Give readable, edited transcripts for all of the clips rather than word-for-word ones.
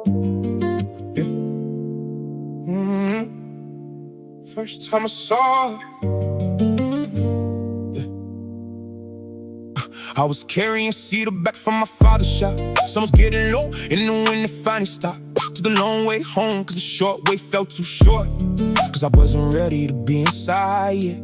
Yeah. First time I saw her, yeah. I was carrying cedar back from my father's shop. Sun was getting low, and the wind finally stopped. Took a long way home, cause the short way felt too short. Cause I wasn't ready to be inside yet.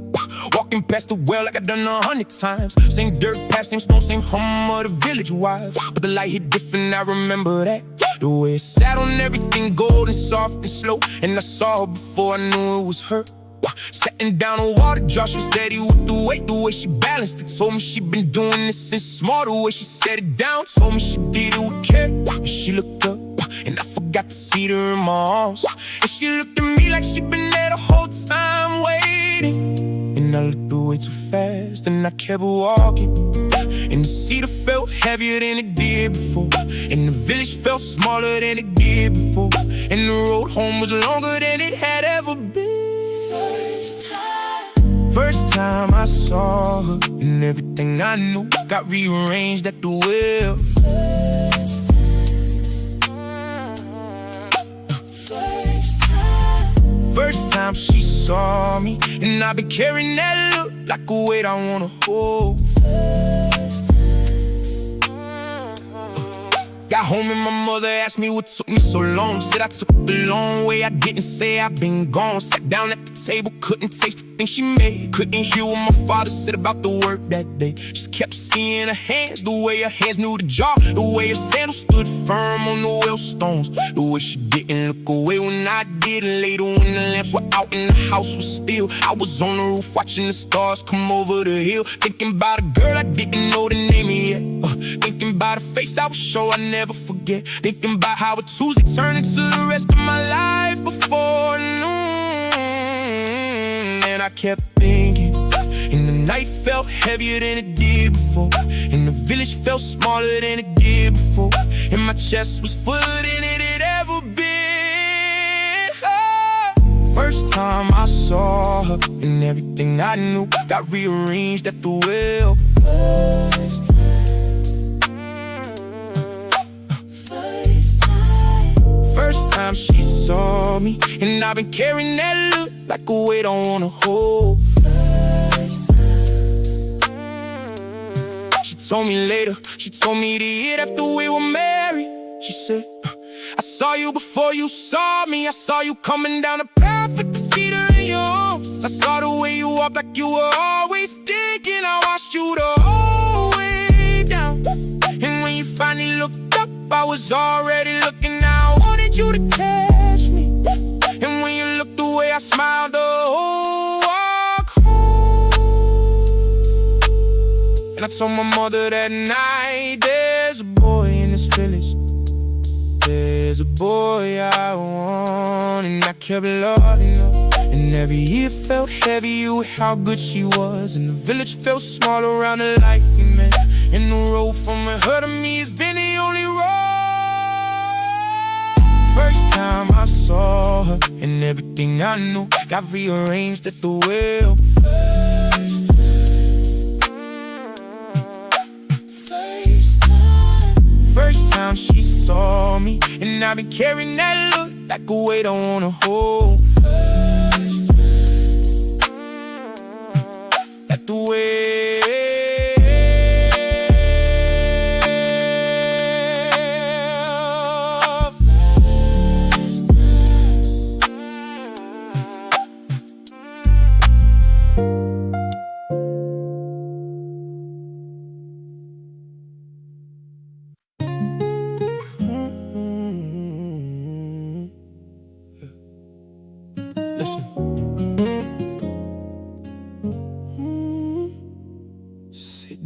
Walking past the well like I done 100 times. Same dirt path, same stone, same hum of the village wife. But the light hit different, I remember that. The way it sat on everything, gold and soft and slow. And I saw her before I knew it was her. Setting down a water jar, she was steady with the weight. The way she balanced it, told me she been doing this since small. The way she set it down, told me she did it with care. And she looked up, and I forgot to see her in my arms. And she looked at me like she been there the whole time waiting. And I looked away too fast, and I kept walking. And the cedar felt heavier than it did before. And the village felt smaller than it did before. And the road home was longer than it had ever been. First time I saw her, and everything I knew got rearranged at the wheel. First time she saw me, and I've been carrying that look like a weight I wanna hold. Got home and my mother asked me what took me so long. Said I took the long way, I didn't say I've been gone. Sat down at the table, couldn't taste the thing she made. Couldn't hear what my father said about the work that day. Just kept seeing her hands, the way her hands knew the job. The way her sandals stood firm on the well stones. The way she didn't look away when I did. Later when the lamps were out and the house was still, I was on the roof watching the stars come over the hill. Thinking about a girl I didn't know the name of yet. Thinking about a face I was sure I never forget. Thinking about how a Tuesday turned into the rest of my life before noon. And I kept thinking, and the night felt heavier than it did before. And the village felt smaller than it did before. And my chest was fuller than it had ever been. First time I saw her, and everything I knew got rearranged at the wheel. First time she saw me, and I've been carrying that look like a weight I wanna hold. She told me later, she told me the year after we were married. She said, I saw you before you saw me. I saw you coming down the path with the cedar in your arms. I saw the way you walked like you were always thinking. I watched you the whole way down. And when you finally looked up, I was already looking. I wanted you to catch me. And when you looked away, I smiled the whole walk home. And I told my mother that night, there's a boy in this village. There's a boy I want. And I kept loving her. And every year felt heavy with how good she was. And the village felt small around the life we met. And the road from her to me has been the only road. First time I saw her, and everything I knew got rearranged at the wheel. First time she saw me, and I've been carrying that look like a weight I wanna hold. At the wheel.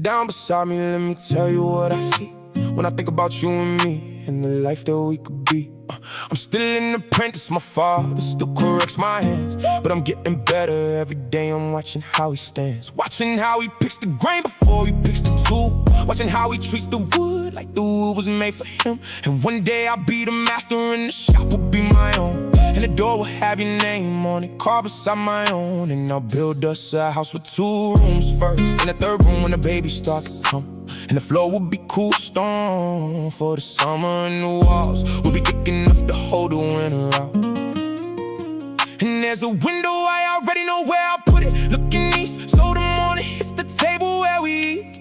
Down beside me, let me tell you what I see when I think about you and me and the life that we could be. I'm still an apprentice, my father still corrects my hands, but I'm getting better every day. I'm watching how he stands, watching how he picks the grain before he picks the tool, watching how he treats the wood like the wood was made for him. And one day I'll be the master and the shop will be my own. And the door will have your name on it, carved beside my own. And I'll build us a house with 2 rooms first, and a 3rd room when the babies start to come. And the floor will be cool stone for the summer, and the walls will be thick enough to hold the winter out. And there's a window, I already know where I'll put it, looking east, so the morning hits the table where we eat.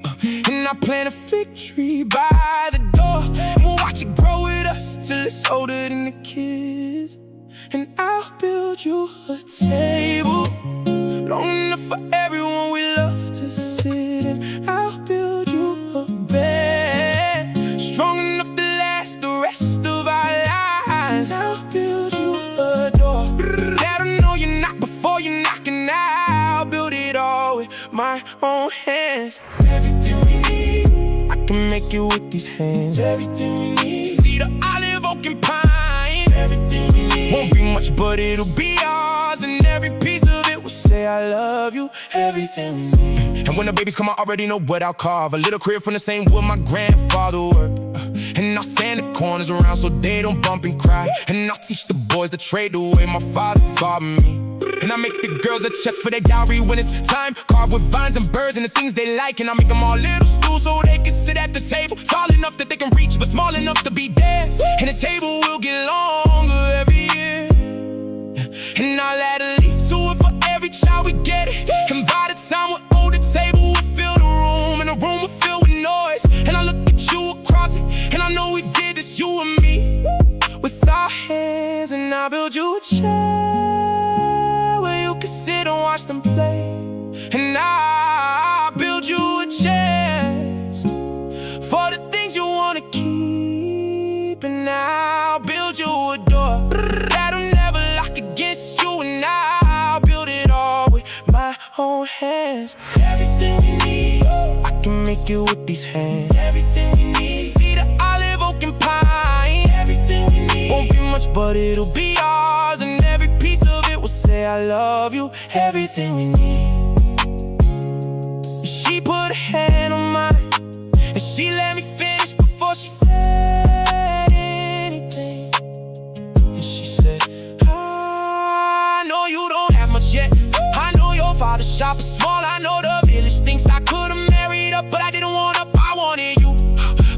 And I plant a fig tree by the door, and we'll watch it grow with us till it's older than the kids. And I'll build you a table long enough for everyone we love to sit in. I'll build you a bed strong enough to last the rest of our lives. I'll build you a door that'll know you knock before you knock, and I'll build it all with my own hands. Everything we need, I can make it with these hands. Everything we need, cedar, olive, oak, and pine. Everything we need, won't be much, but it'll be ours, and every piece of it will say I love you. Everything we need. And when the babies come, I already know what I'll carve. A little crib from the same wood my grandfather worked. And I'll sand the corners around so they don't bump and cry. And I'll teach the boys to trade the way my father taught me. And I make the girls a chest for their dowry when it's time, carved with vines and birds and the things they like. And I make them all little stools so they can sit at the table, tall enough that they can reach, but small enough to be theirs. And the table will get longer every year, and I'll add a leaf to it for every child we get it. And by the time we're old, the table will fill the room, and the room will fill with noise. And I look at you across it, and I know we did this, you and me, with our hands. And I'll build you a chair where you can sit and watch them play. And I'll build you a chest for the things you wanna keep. And I'll build you a door that'll never lock against you. And I'll build it all with my own hands. Everything we need, I can make it with these hands. Everything we need, cedar, olive, oak, and pine. Everything we need, won't be much, but it'll be ours, and every piece of it will say I love you. Everything we need. She put a hand on mine, and she let me finish before she said anything. And she said, I know you don't have much yet, I know your father's shop is small, I know the village thinks I could've married up, but I didn't want up, I wanted you.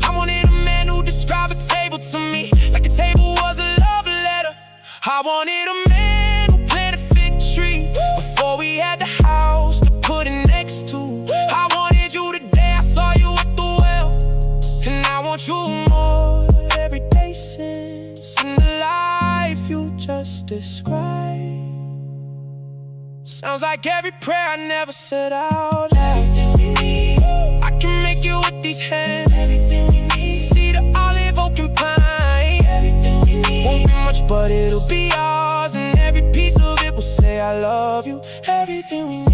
I wanted a man who described a table to me like a table was a love letter. I wanted a man who planted a fig tree before we had the house to put it next to. I wanted you the day I saw you at the well, and I want you more every day since. And the life you just described sounds like every prayer I never said out loud. Everything we need, I can make it with these hands. Everything we need, cedar, olive, oak, and pine. Everything we need, won't be much, but it'll be ours, and every piece of it will say I love you. Everything we need.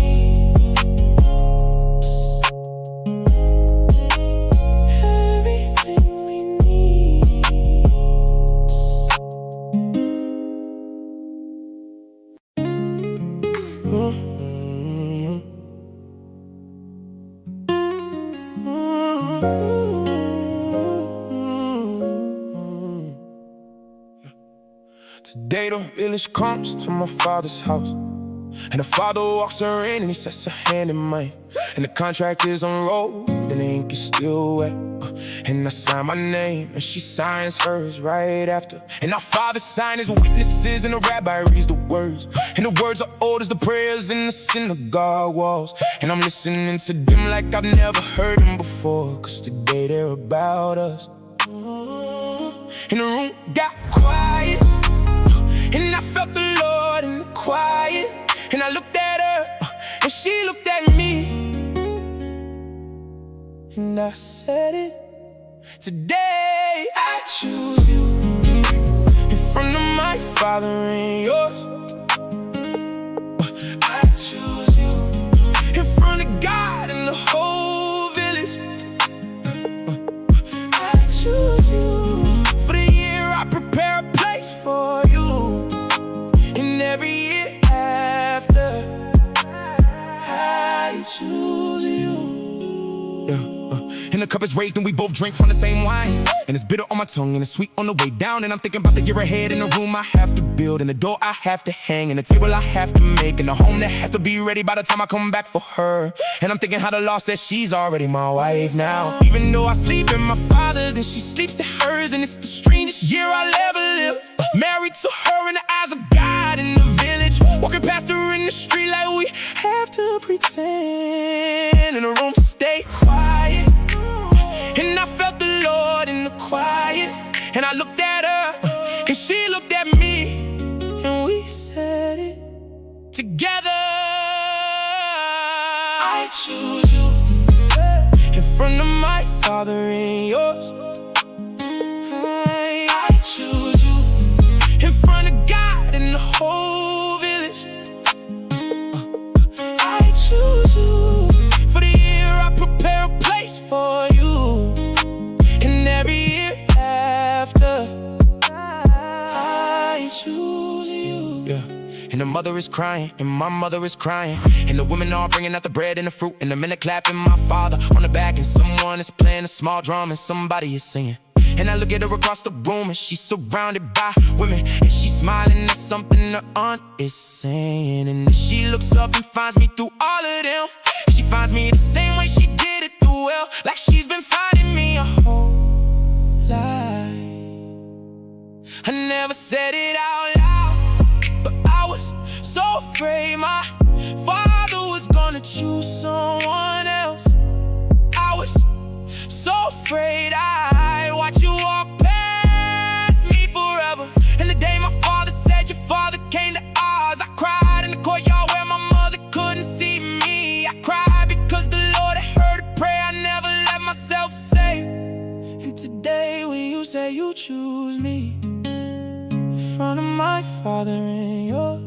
Today the village comes to my father's house, and the father walks her in and he sets her hand in mine. And the contract is unrolled and the ink is still wet, and I sign my name and she signs hers right after. And our father signs his witnesses and the rabbi reads the words, and the words are old as the prayers in the synagogue walls. And I'm listening to them like I've never heard them before, cause today they're about us. And the room got quiet, and I felt the Lord in the quiet. And I looked at her, and she looked at me, and I said it. Today I choose you in front of my father and yours. I choose you in front of God and the whole village. I choose you for the year I prepare a place for you, and every year after I choose you. And the cup is raised and we both drink from the same wine. And it's bitter on my tongue and it's sweet on the way down. And I'm thinking about the year ahead and the room I have to build, and the door I have to hang, and the table I have to make, and the home that has to be ready by the time I come back for her. And I'm thinking how the law says she's already my wife now. Even though I sleep in my father's and she sleeps in hers, and it's the strangest year I'll ever live. Married to her in the eyes of God in the village, walking past her in the street like we have to pretend in a room to stay quiet. And I felt the Lord in the quiet, and I looked at her and she looked at me, and we said it together. I choose you in front of my father and yours. I choose you in front of God and the whole village. I choose you for the year I prepare a place for you, and every year after I choose you. Yeah. And the mother is crying, and my mother is crying, and the women are bringing out the bread and the fruit, and the men are clapping my father on the back, and someone is playing a small drum, and somebody is singing. And I look at her across the room, and she's surrounded by women, and she's smiling at something her aunt is saying. And then she looks up and finds me through all of them, and she finds me the same way she did it through well, like she's been finding me a whole life. I never said it out loud, but I was so afraid my father was gonna choose someone else. I was so afraid I'd watch you walk past me forever. And the day my father said your father came to ours, I cried in the courtyard where my mother couldn't see me. I cried because the Lord had heard a prayer I never let myself say. And today when you say you choose me in front of my father and yours,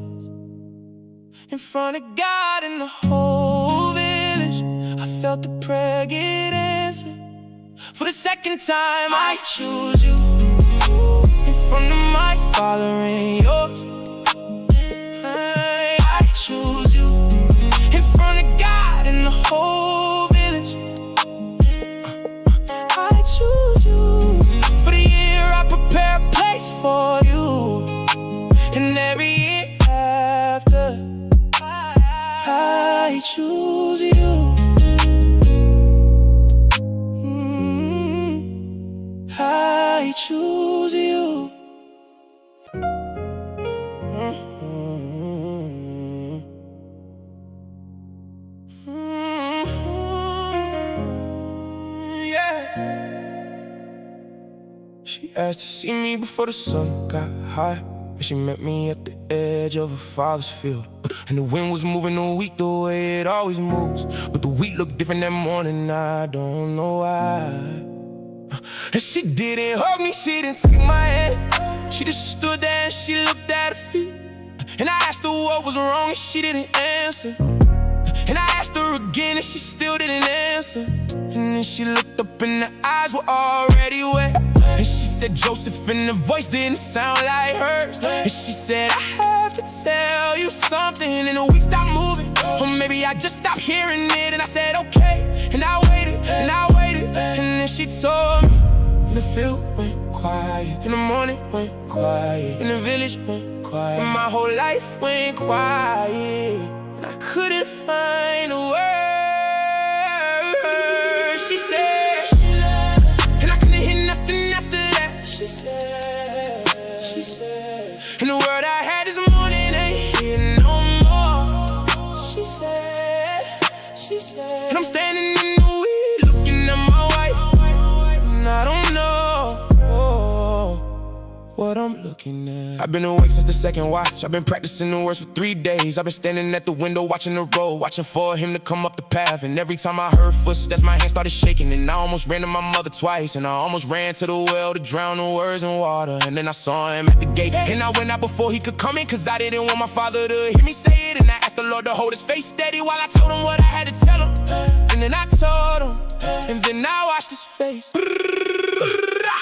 in front of God and the whole village, I felt the prayer get answered. For the second time I choose you in front of my father and yours. I choose you in front of God and the whole village. I choose you for the year I prepare a place for you, and every year after I choose you. I choose you. Yeah. She asked to see me before the sun got high, and she met me at the edge of her father's field. And the wind was moving the wheat the way it always moves, but the wheat looked different that morning, I don't know why. And she didn't hug me, she didn't take my hand. She just stood there and she looked at her feet. And I asked her what was wrong and she didn't answer. And I asked her again and she still didn't answer. And then she looked up and her eyes were already wet. And she said Joseph, and the voice didn't sound like hers. And she said, I have to tell you something. And the wheat stopped moving, or maybe I just stopped hearing it. And I said okay, and I waited, and I waited. And then she told me, and the field went quiet, and the morning went quiet, and the village went quiet, and my whole life went quiet, and I couldn't find a word. She said, and I couldn't hear nothing after that. She said, and the word I had this morning ain't here no more. She said, and I'm standing in the weed looking at my wife, and I don't know what I'm looking at. I've been awake since the second watch. I've been practicing the words for 3 days. I've been standing at the window watching the road, watching for him to come up the path. And every time I heard footsteps, my hand started shaking. And I almost ran to my mother twice, and I almost ran to the well to drown the words in water. And then I saw him at the gate, and I went out before he could come in, cause I didn't want my father to hear me say it. And I asked the Lord to hold his face steady while I told him what I had to tell him. And then I told him, and then I watched his face.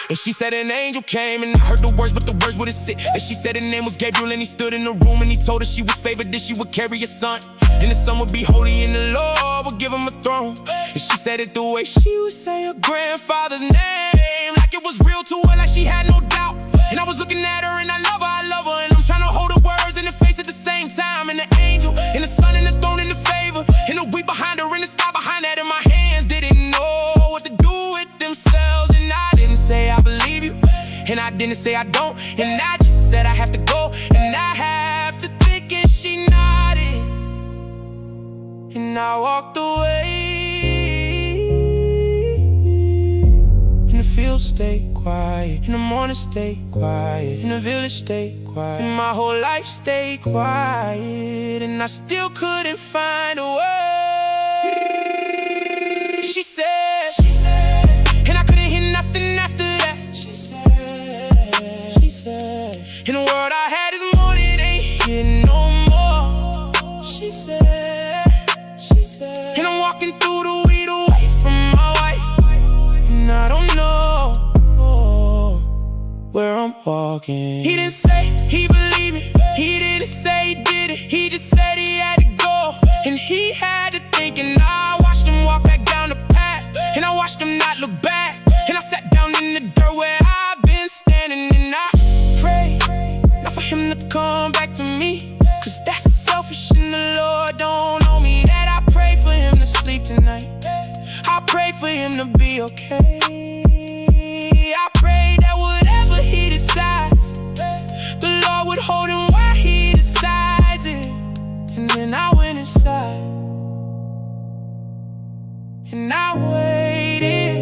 And she said an angel came, and I heard the words, but the words wouldn't sit. And she said his name was Gabriel, and he stood in the room, and he told her she was favored, that she would carry a son, and the son would be holy, and the Lord would give him a throne. And she said it the way she would say her grandfather's name, like it was real to her, like she had no doubt. And I was looking at her and I love her, and I'm trying to hold her words in the face at the same time. And the angel, and the sun, and the throne, and the favor, and the weep behind her, and the sky behind that. And my hands didn't know what to do with themselves. And I didn't say I believe you, and I didn't say I don't, and I just said I have to go, and I have to think. And she nodded, and I walked away. And the field stayed quiet, and the morning stayed quiet, and the village stayed quiet, and my whole life stayed quiet, and I still couldn't find a word. She said, and I couldn't hear nothing after that. She said, in the world I had this morning ain't here no more. She said, and I'm walking through the weed away from my wife, and I don't know where I'm walking. He didn't say he believed me, he didn't say he did it, he just said he had to go, and he had to think. And I watched him walk back down the path, and I watched him not look back, and I sat down in the dirt where I've been standing, and I prayed, not for him to come back to me, cause that's selfish and the Lord don't know me. That I pray for him to sleep tonight, I pray for him to be okay. I pray that whatever he decides, the Lord would hold him while he decides it. And then I went inside, and I waited,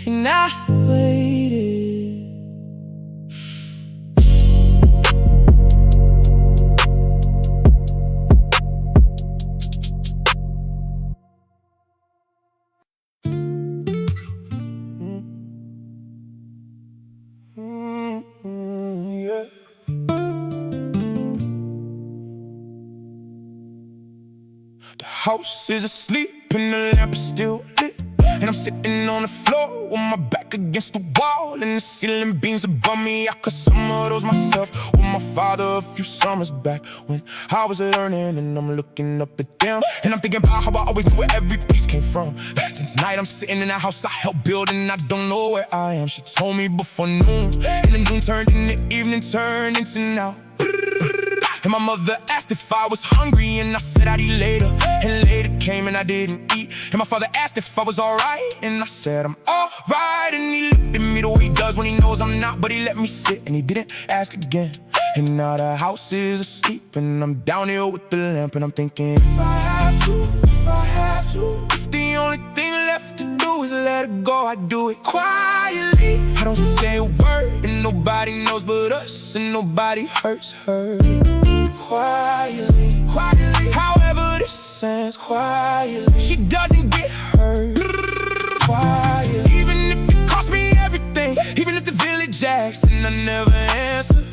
and I waited. The house is asleep and the lamp is still lit, and I'm sitting on the floor with my back against the wall, and the ceiling beams above me. I cut some of those myself with my father a few summers back when I was learning, and I'm looking up at them, and I'm thinking about how I always knew where every piece came from. And tonight I'm sitting in that house I helped build, and I don't know where I am. She told me before noon, and the noon turned into evening, turned into now. And my mother asked if I was hungry, and I said I'd eat later. And later came and I didn't eat. And my father asked if I was alright, and I said I'm alright. And he looked at me the way he does when he knows I'm not, but he let me sit and he didn't ask again. And now the house is asleep, and I'm down here with the lamp, and I'm thinking, if I have to, if the only thing left to do is let it go, I do it quietly. I don't say a word, and nobody knows but us, and nobody hurts her. Quietly, however this sounds, quietly. She doesn't get hurt. Quietly, even if it cost me everything, even if the village asks and I never answer.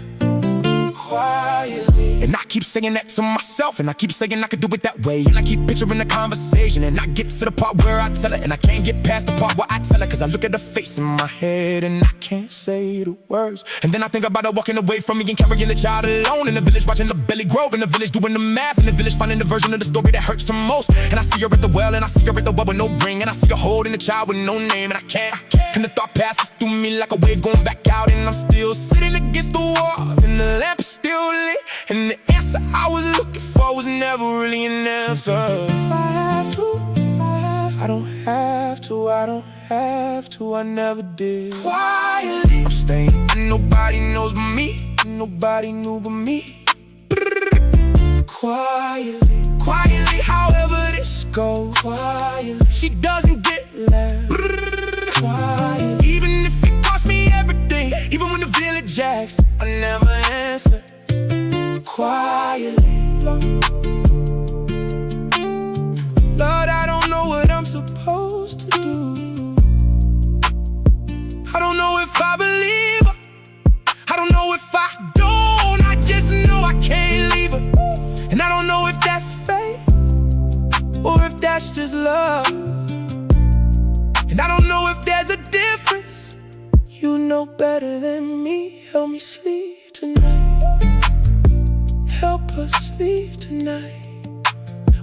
Quietly, and I keep saying that to myself, and I keep saying I could do it that way, and I keep picturing the conversation, and I get to the part where I tell her, and I can't get past the part where I tell her, cause I look at her face in my head and I can't say the words. And then I think about her walking away from me and carrying the child alone in the village, watching the belly grow in the village, doing the math in the village, finding the version of the story that hurts her most. And I see her at the well, and I see her at the well with no ring, and I see her holding the child with no name, and I can't. And the thought passes through me like a wave going back out, and I'm still sitting against the wall, and the lamp is still lit, and the answer I was looking for was never really an answer. If I have to, I don't have to, I never did. Quietly, I'm staying, and nobody knows but me, and nobody knew but me. Quietly, however this goes. Quietly, she doesn't get left. Quietly, even if it cost me everything, even when the village asks, I never answer. Quietly, Lord, I don't know what I'm supposed to do. I don't know if I believe her, I don't know if I don't, I just know I can't leave her. And I don't know if that's faith or if that's just love. And I don't know if there's a difference. You know better than me. Help me sleep tonight. Help her sleep tonight.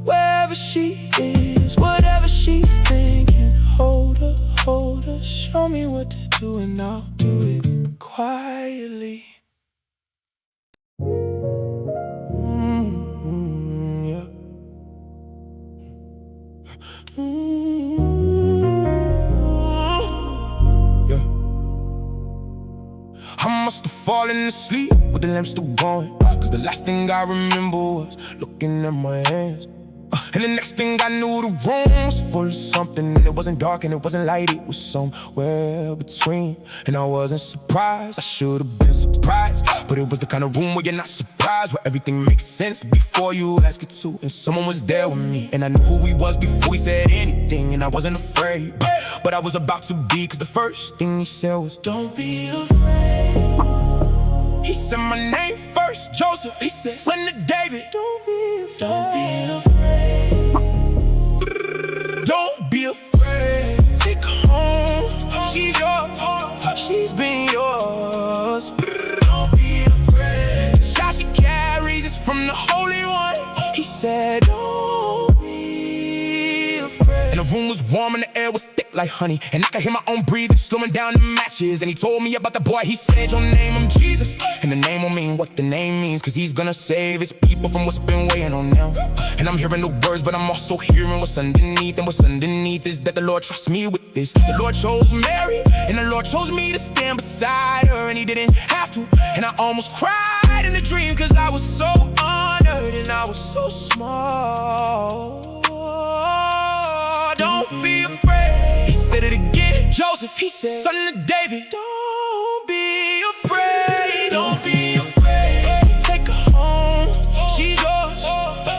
Wherever she is, whatever she's thinking, hold her, show me what to do and I'll do it quietly. Yeah. Yeah. I must have fallen asleep with the lamp still going, cause the last thing I remember was looking at my hands. And the next thing I knew, the room was full of something. And it wasn't dark and it wasn't light, it was somewhere between. And I wasn't surprised, I should have been surprised. But it was the kind of room where you're not surprised, where everything makes sense before you ask it to. And someone was there with me, and I knew who he was before he said anything. And I wasn't afraid, but I was about to be. Cause the first thing he said was, don't be afraid. He said my name first, Joseph. He said, son of David, don't be afraid. Don't be afraid. Don't be afraid. Take her home, she's yours. She's been yours. Don't be afraid. The child she carries is from the Holy One. He said, don't be afraid. And the room was warm and the air was thick like honey, and I could hear my own breathing slowing down the matches. And he told me about the boy, he said, your name, I'm Jesus. And the name will mean what the name means, cause he's gonna save his people from what's been weighing on them. And I'm hearing the words, but I'm also hearing what's underneath. And what's underneath is that the Lord trusts me with this. The Lord chose Mary, and the Lord chose me to stand beside her. And he didn't have to, and I almost cried in the dream, cause I was so honored and I was so small. Don't be afraid. He said it again, Joseph, he said, son of David, don't be afraid. Don't be afraid. Take her home, she's yours.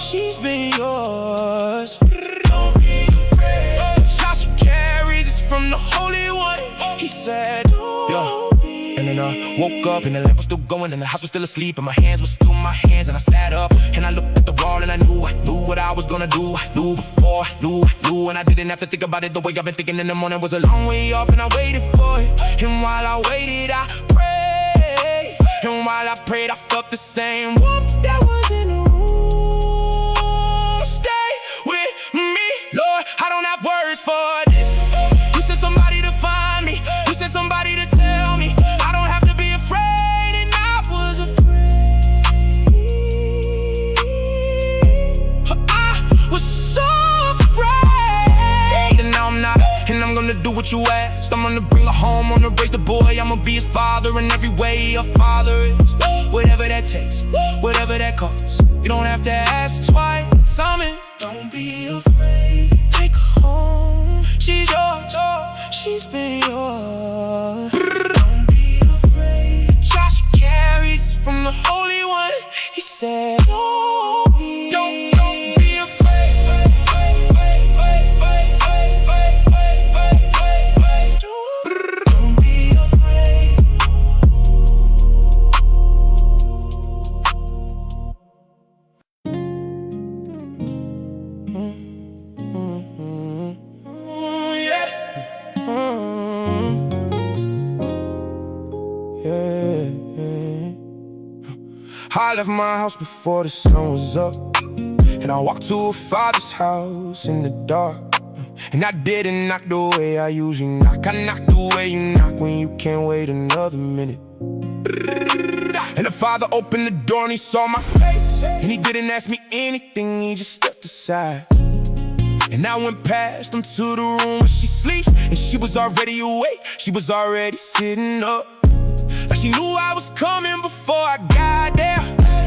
She's been yours. Don't be afraid. The child she carries is from the Holy One. He said, don't be. And then I woke up and the lamp was still going and the house was still asleep and my hands were still my hands. And I sat up and I looked at the wall and I knew what I was gonna do. I knew before, I knew, and I didn't have to think about it. The way I've been thinking in the morning was a long way off, and I waited for it. And while I waited, I prayed. And while I prayed, I felt the same wolf that was in the room. Stay with me, Lord, I don't have words for this. You sent somebody to find me. You sent somebody to tell me I don't have to be afraid, and I was afraid. I was so afraid. And now I'm not, and I'm gonna do what you asked. I'm gonna bring her home, I'm gonna raise the boy. I'm gonna be his father in every way a father is. Whatever that takes, whatever that costs. You don't have to ask twice. I'm in. Don't be afraid. Take her home, she's yours. She's been yours. Don't be afraid. Josh carries from the Holy One. He said, don't be afraid. I left my house before the sun was up, and I walked to a father's house in the dark. And I didn't knock the way I usually knock. I knocked the way you knock when you can't wait another minute. And the father opened the door and he saw my face, and he didn't ask me anything, he just stepped aside. And I went past him to the room where she sleeps, and she was already awake, she was already sitting up. Like she knew I was coming before I got there.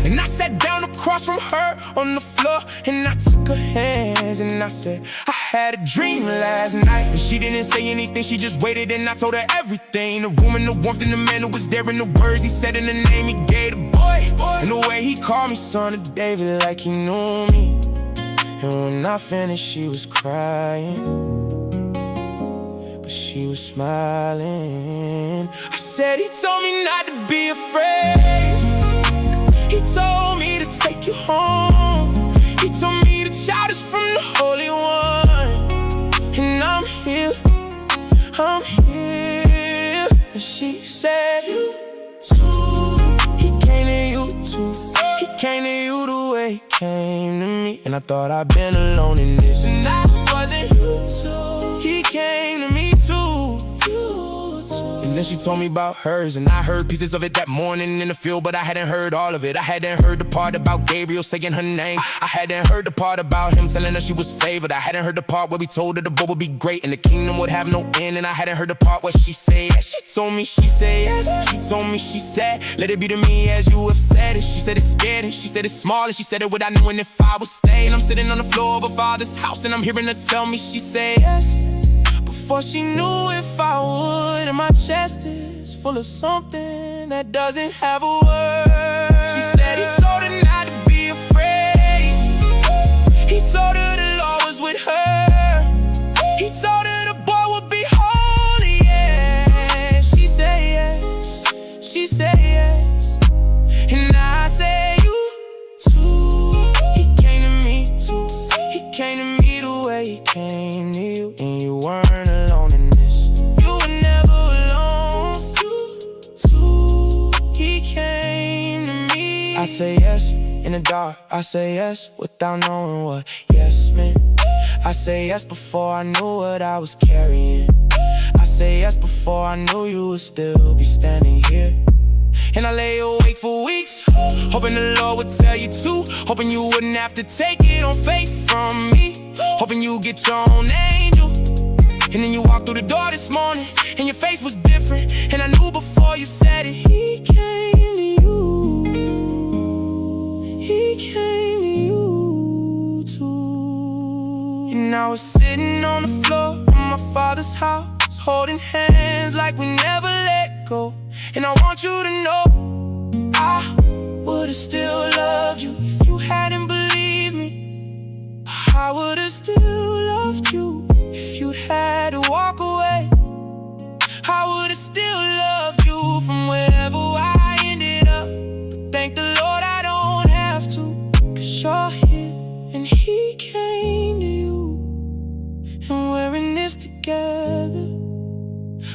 And I sat down across from her on the floor, and I took her hands and I said, I had a dream last night. And she didn't say anything, she just waited, and I told her everything. The room and the warmth and the man who was there, and the words he said and the name he gave the boy. And the way he called me son of David like he knew me. And when I finished, she was crying, but she was smiling. I said, he told me not to be afraid. He told me to take you home. He told me the child is from the Holy One. And I'm here, I'm here. And she said, you too. He came to you too. He came to you too. way he came to me, and I thought I'd been alone in this. And I wasn't you too. He came to me too. And then she told me about hers, and I heard pieces of it that morning in the field, but I hadn't heard all of it. I hadn't heard the part about Gabriel saying her name. I hadn't heard the part about him telling her she was favored. I hadn't heard the part where we told her the boy would be great and the kingdom would have no end. And I hadn't heard the part where she said yes. She told me she said yes. She told me she said, let it be to me as you have said it. She said it's scared and she said it's small, and she said it without knowing if I would stay. And I'm sitting on the floor of her father's house, and I'm hearing her tell me she said yes before she knew if I would. And my chest is full of something that doesn't have a word. She said he told her not to be afraid. He told her the Lord was with her. He told her the boy would be holy, yeah. She said yes. She said yes. And I said you too. He came to me too. He came to me the way he came to you, and you weren't alone in this. You were never alone. You too. He came to me. I say yes in the dark. I say yes without knowing what yes meant. I say yes before I knew what I was carrying. I say yes before I knew you would still be standing here. And I lay awake for weeks, hoping the Lord would tell you to, hoping you wouldn't have to take it on faith from me, hoping you get your own angel. And then you walked through the door this morning, and your face was different, and I knew before you said it. He came to you. He came to you too. And I was sitting on the floor in my father's house, holding hands like we never let go. And I want you to know I would've still loved you if you hadn't believed me. I would've still loved you if you'd had to walk away. I would've still loved you from wherever I ended up. But thank the Lord I don't have to, 'cause you're here and he came to you. And we're in this together.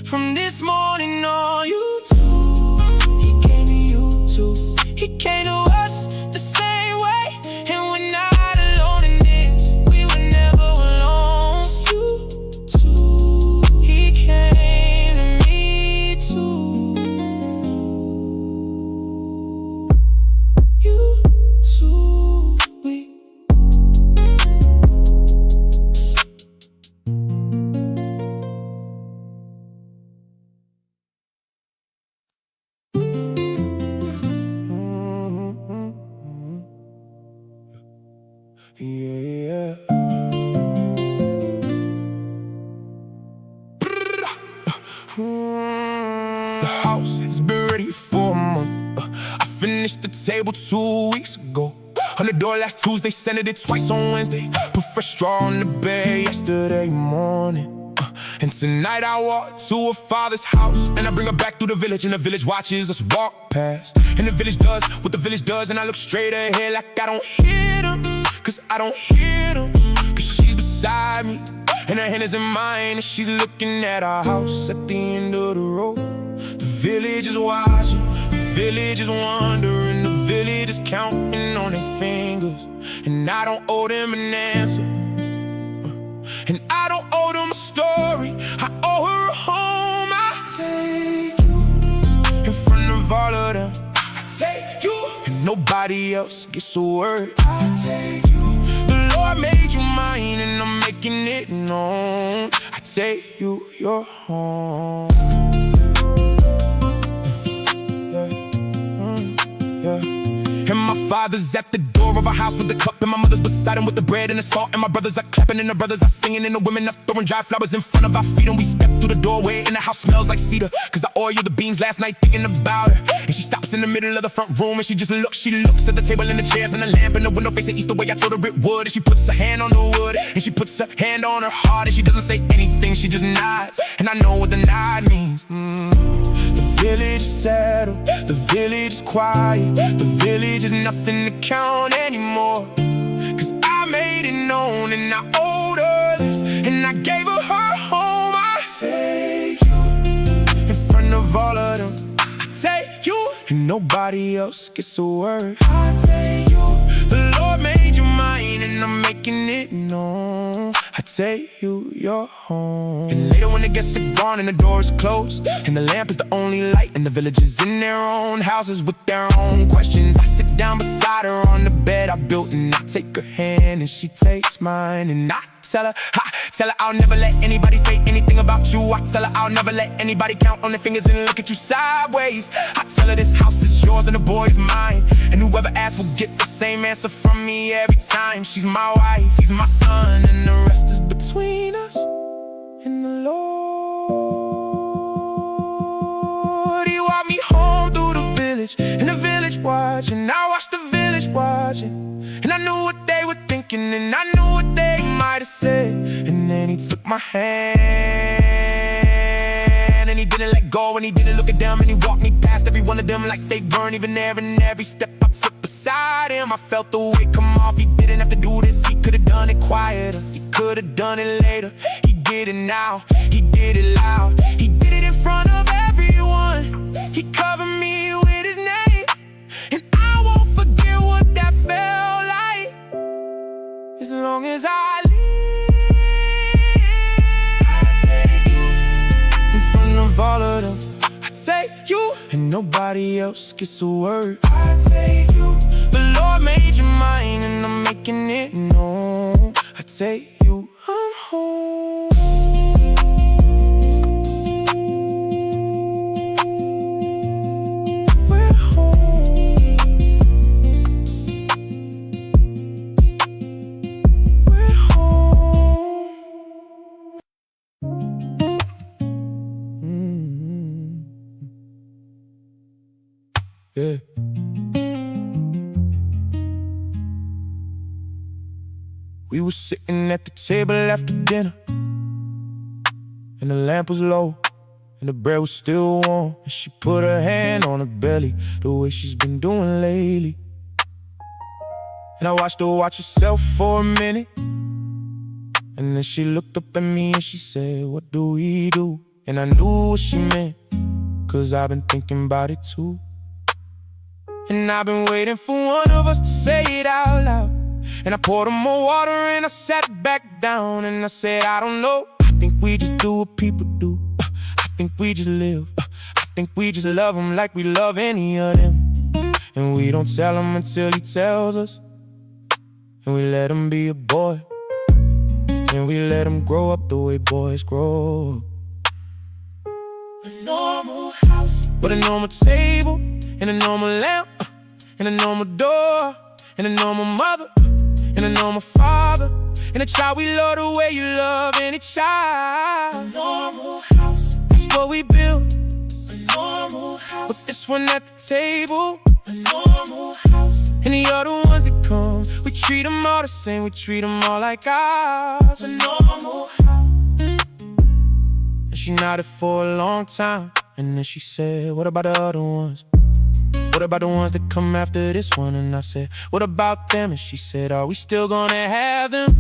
From this morning on, you too. He came to you too. He came to us the same way, and we're not alone in this. We were never alone. You too. He came to me too. You too. Yeah. The house has been ready for a month. I finished the table 2 weeks ago. On the door last Tuesday, scented it twice on Wednesday. Put fresh straw on the bed yesterday morning. And tonight I walk to her father's house, and I bring her back through the village, and the village watches us walk past. And the village does what the village does, and I look straight ahead like I don't hear them. 'Cause I don't hear them, 'cause she's beside me, and her hand is in mine, and she's looking at our house at the end of the road. The village is watching, the village is wondering, the village is counting on their fingers. And I don't owe them an answer, and I don't owe them a story. I owe her a home. I take you in front of all of them. I take you, and nobody else gets a word. I take you. The Lord made you mine, and I'm making it known. I take you, your home. And my father's at the door of our house with the cup, and my mother's beside him with the bread and the salt. And my brothers are clapping, and the brothers are singing, and the women are throwing dry flowers in front of our feet. And we step through the doorway, and the house smells like cedar, 'cause I oiled the beans last night thinking about her. And she stops in the middle of the front room, and she looks at the table and the chairs and the lamp and the window facing east the way I told her it would. And she puts her hand on the wood, and she puts her hand on her heart, and she doesn't say anything, she just nods. And I know what the nod means. The village is settled, the village is quiet, the village is nothing to count anymore. 'Cause I made it known, and I owed her this, and I gave her her home. I take you in front of all of them. I take you, and nobody else gets a word. I take you. The Lord making it known. I take you, you're home. And later when the guests are gone and the door is closed, and the lamp is the only light, and the villagers in their own houses with their own questions, I sit down beside her on the bed I built, and I take her hand and she takes mine, and I tell her I'll never let anybody say anything about you. I tell her I'll never let anybody count on their fingers and look at you sideways. I tell her this house is yours and the boy is mine, and whoever asks will get the same answer from me every time. She's my wife, he's my son, and the rest is between us and the Lord. He walked me home through the village, and the village watching. I watched the village watching, and I knew what they were thinking, and I knew what they might have said. And then he took my hand, and he didn't let go, and he didn't look at them, and he walked me past every one of them like they weren't even there. And every step I took beside him, I felt the weight come off. He didn't have to do this, he could've done it quieter, he could've done it later. He did it now, he did it loud, he did it in front of everyone. He covered me with his name, and I won't forget what that felt like. As long as I live, I take you in front of all of them. I take you, and nobody else gets a word. I take you, the Lord made you mine, and I'm making it known. I take you, I'm home. We're home. We're home. Yeah. We were sitting at the table after dinner, and the lamp was low, and the bread was still warm. And she put her hand on her belly, the way she's been doing lately. And I watched her watch herself for a minute, and then she looked up at me and she said, "What do we do?" And I knew what she meant, 'cause I've been thinking about it too. And I've been waiting for one of us to say it out loud. And I poured her more water and I sat back down, and I said, I don't know, I think we just do what people do. I think we just live. I think we just love them like we love any of them. And we don't tell him until he tells us. And we let him be a boy, and we let him grow up the way boys grow up. A normal house with a normal table, and a normal lamp, and a normal door, and a normal mother, and a normal father, and a child we love the way you love any child. A normal house, that's what we build. A normal house, put this one at the table. A normal house, and the other ones that come, we treat them all the same, we treat them all like ours. A normal house. And she nodded for a long time, and then she said, what about the other ones? What about the ones that come after this one? And I said, what about them? And she said, are we still gonna have them?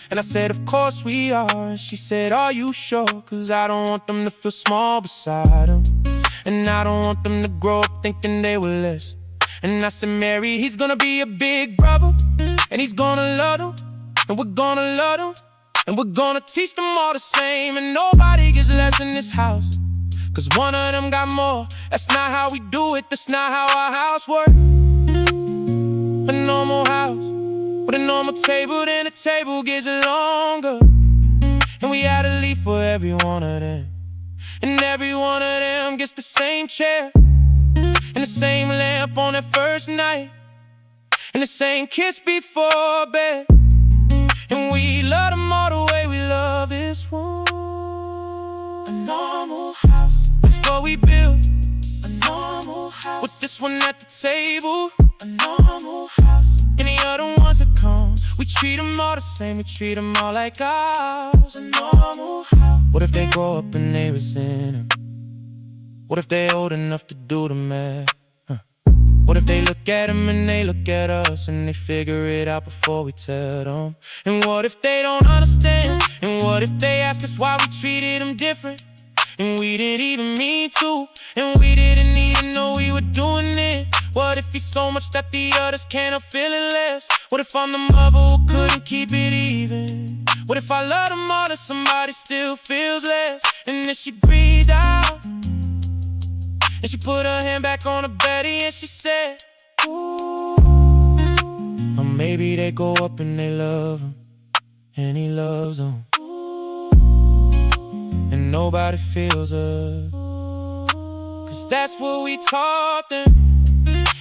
And I said, of course we are. And she said, are you sure? 'Cause I don't want them to feel small beside them, and I don't want them to grow up thinking they were less. And I said, Mary, he's gonna be a big brother, and he's gonna love them, and we're gonna love them, and we're gonna teach them all the same. And nobody gets less in this house, 'cause one of them got more. That's not how we do it, that's not how our house works. A normal house with a normal table, then the table gets longer, and we had a leaf for every one of them. And every one of them gets the same chair, and the same lamp on their first night, and the same kiss before bed. And we love them all the way we love this one. A normal house, that's what we build. A normal house, with this one at the table. A normal house, and the other ones that come, we treat them all the same, we treat them all like ours. A normal house. What if they grow up and they resent him? What if they old enough to do the math? What if they look at him and they look at us, and they figure it out before we tell them? And what if they don't understand? And what if they ask us why we treated them different, and we didn't even mean to, and we didn't even know we were doing it? What if he's so much that the others can't feel it less? What if I'm the mother who couldn't keep it even? What if I love them more than somebody still feels less? And then she breathed out, and she put her hand back on the Betty, and she said, ooh. Or maybe they go up and they love him, and he loves them, and nobody feels her. Cause that's what we taught them.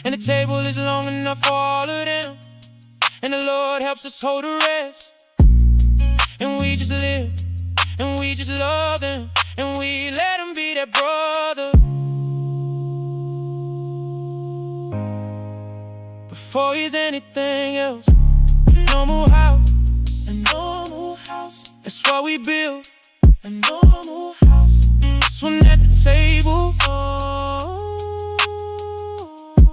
And the table is long enough for all of them, and the Lord helps us hold the rest. And we just live, and we just love them, and we let him be that brother. Before he's anything else, no more house, and no more house. That's what we build, and no more house. This one at the table,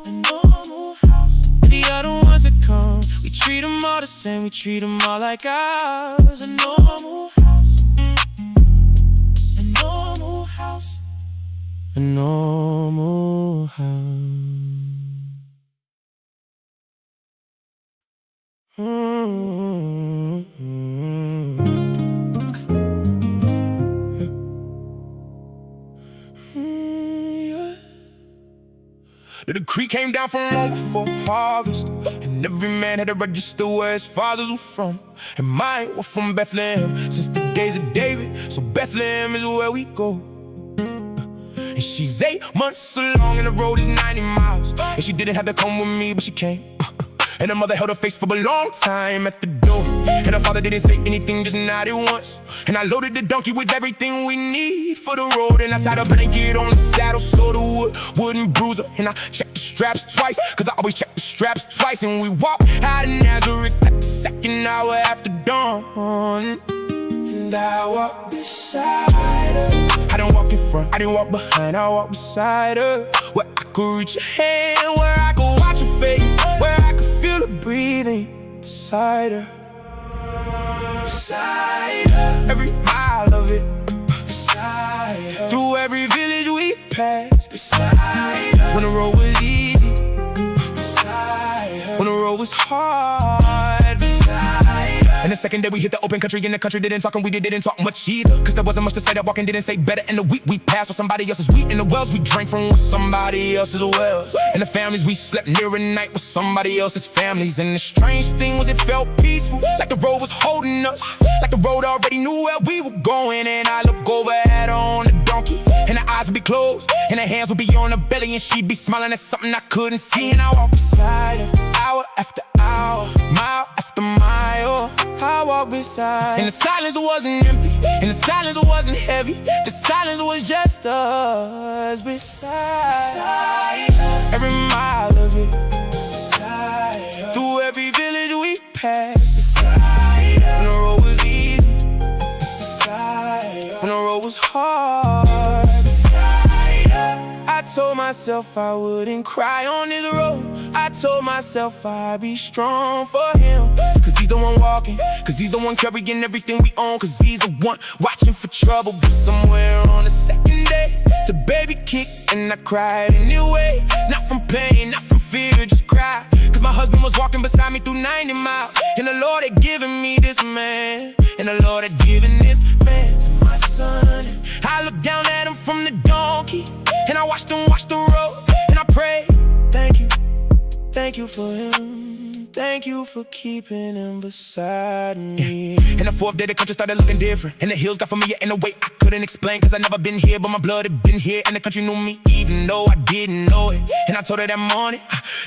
and no more house. And the other ones that come, we treat them all the same, we treat them all like ours. And no more house, and no more house, and no more house. The decree came down from long before harvest, and every man had to register where his fathers were from. And mine were from Bethlehem since the days of David, so Bethlehem is where we go. And she's 8 months along and the road is 90 miles. And she didn't have to come with me, but she came. And her mother held her face for a long time at the door. And her father didn't say anything, just nodded once. And I loaded the donkey with everything we need for the road. And I tied a blanket on the saddle so the wood wouldn't bruise her. And I checked the straps twice, cause I always check the straps twice. And we walked out of Nazareth at the second hour after dawn. And I walked beside her. I didn't walk in front, I didn't walk behind, I walked beside her. Where I could reach her hand, where I could watch her face, where I could feel her breathing beside her. Beside her, every mile of it. Beside her, through every village we passed. Beside her, when the road was easy. Beside her, when the road was hard. Beside her. And the second day we hit the open country, and the country didn't talk, and we didn't talk much either. Cause there wasn't much to say, that walking didn't say better. And the wheat we passed was somebody else's wheat, and the wells we drank from was somebody else's wells. And the families we slept near at night was somebody else's families. And the strange thing was it felt peaceful, like the road was holding us, like the road already knew where we were going. And I look over at her on the donkey, and her eyes would be closed, and her hands would be on her belly, and she'd be smiling at something I couldn't see. And I walked beside her, hour after hour, mile after mile. I walked beside, and the silence wasn't empty, and the silence wasn't heavy. The silence was just us beside her. Every mile of it, beside her. Through every village we passed, beside her. When the road was easy, beside her. When the road was hard, beside her. I told myself I wouldn't cry on this road. I told myself I'd be strong for him. Cause he's the one walking, cause he's the one carrying everything we own. Cause he's the one watching for trouble. But somewhere on the second day, the baby kicked and I cried anyway. Not from pain, not from fear, just cried. Cause my husband was walking beside me through 90 miles. And the Lord had given me this man, and the Lord had given this man to my son. I looked down at him from the donkey, and I watched him watch the road, and I prayed, thank you for him. Thank you for keeping him beside me. And the fourth day the country started looking different, and the hills got familiar in a way I couldn't explain. Cause I never been here, but my blood had been here, and the country knew me even though I didn't know it. And I told her that morning,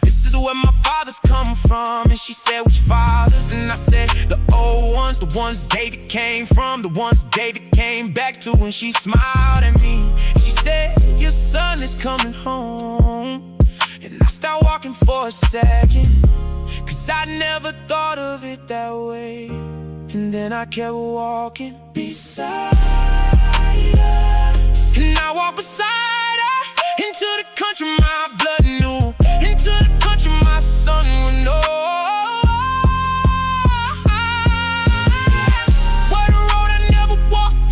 this is where my fathers come from. And she said, which fathers? And I said, the old ones, the ones David came from, the ones David came back to. And she smiled at me, and she said, your son is coming home. And I stopped walking for a second, cause I never thought of it that way. And then I kept walking beside her, and I walked beside her into the country my blood knew, into the country my son would know. Where the road I never walked,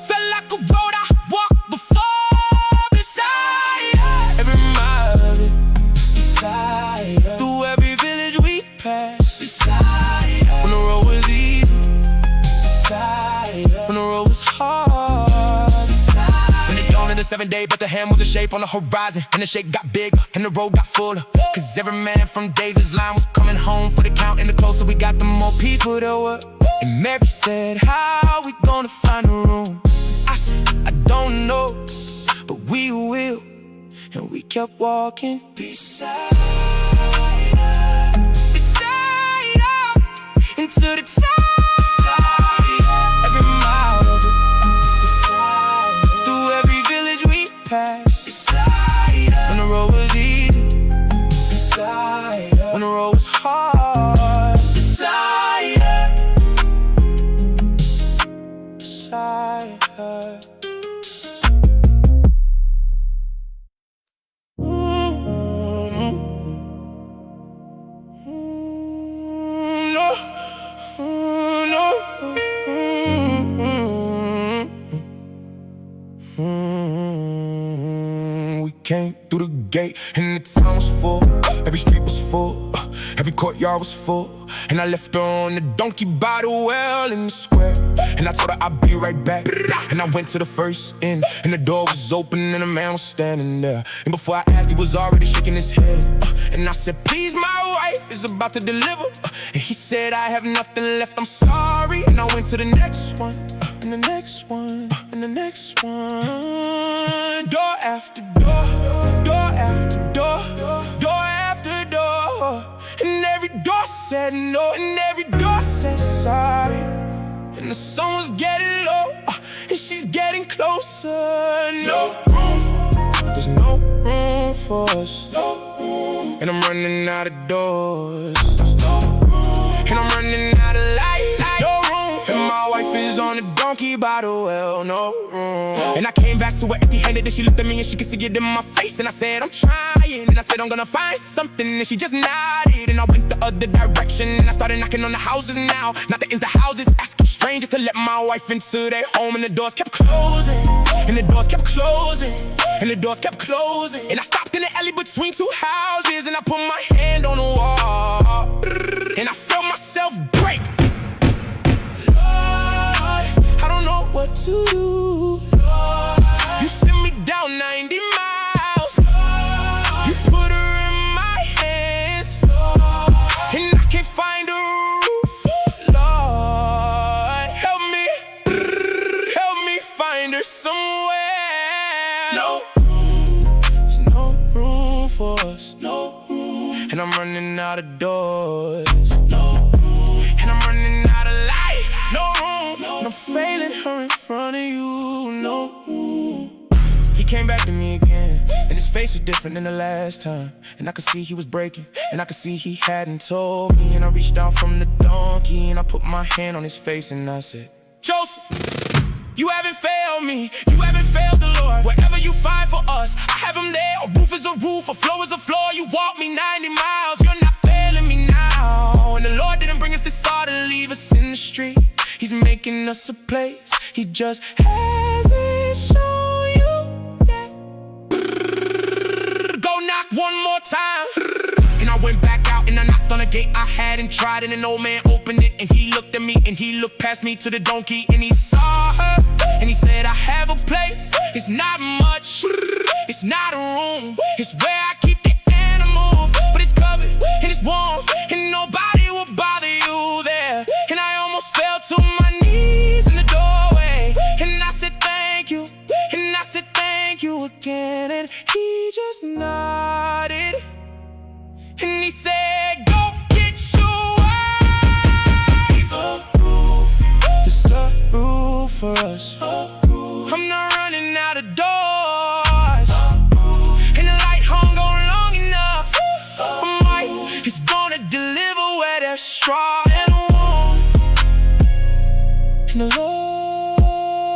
felt like a road I walked before. Beside her, every mile of it. 7-day Bethlehem was a shape on the horizon, and the shape got bigger and the road got fuller. Cause every man from David's line was coming home for the count, and the closer we got, the more people there were. And Mary said, how we gonna find a room? I said, I don't know, but we will. And we kept walking beside her, into the top. Every mile of it, through every village we passed. When the road was easy, when the road was hard, beside her. We came through the gate and the town was full. Every street was full, every courtyard was full. And I left her on the donkey by the well in the square. And I told her I'd be right back. And I went to the first inn, and the door was open and a man was standing there. And before I asked, he was already shaking his head. And I said, please, my wife is about to deliver. And he said, I have nothing left, I'm sorry. And I went to the next one, and the next one, and the next one. Door after door, door after door, door after door. And every door said no, and every door said sorry. And the sun was getting low, and she's getting closer. No room, there's no room for us. No room. And I'm running out of doors. No room. And I'm running out of light. No room. And my wife is on a donkey by the well. No room. And I came back to her empty-handed, and she looked at me and she could see it in my face. And I said, I'm trying. And I said, I'm gonna find something. And she just nodded. And I went the other direction, and I started knocking on the houses now. Not that it's the houses, asking strangers to let my wife into their home. And the doors kept closing, and the doors kept closing, and the doors kept closing. And I stopped in the alley between two houses, and I put my hand on the wall, and I felt myself break. Lord, I don't know what to do. Lord, you sent me down 90 miles. Lord, you put her in my hands. Lord, and I can't find a roof. Lord, help me find her somewhere. No room, there's no room for us. No room, and I'm running out of doors. No room, and I'm running out of light. No room, and I'm failing her in front of you. No room. He came back to me again, and his face was different than the last time. And I could see he was breaking, and I could see he hadn't told me. And I reached out from the donkey, and I put my hand on his face, and I said, Joseph, you haven't failed me, you haven't failed the Lord. Wherever you find for us, I have him there. A roof is a roof, a floor is a floor. You walked me 90 miles, you're not failing me now. And the Lord didn't bring us this far to leave us in the street. He's making us a place, he just hasn't shown you yet. Go knock one more time. And I went back out and I knocked on a gate I hadn't tried. And an old man opened it, and he looked at me, and he looked past me to the donkey, and he saw her, and he said, I have a place. It's not much, it's not a room. It's where I keep the animals, but it's covered and it's warm, and nobody will bother you there. And I almost fell to my knees in the doorway, and I said thank you, and I said thank you again. And he just nodded, and he said, go get your wife. A roof, there's a roof for us. I'm not running out of doors, and the light hung on long enough. My wife is gonna deliver where there's straw and warmth. And the Lord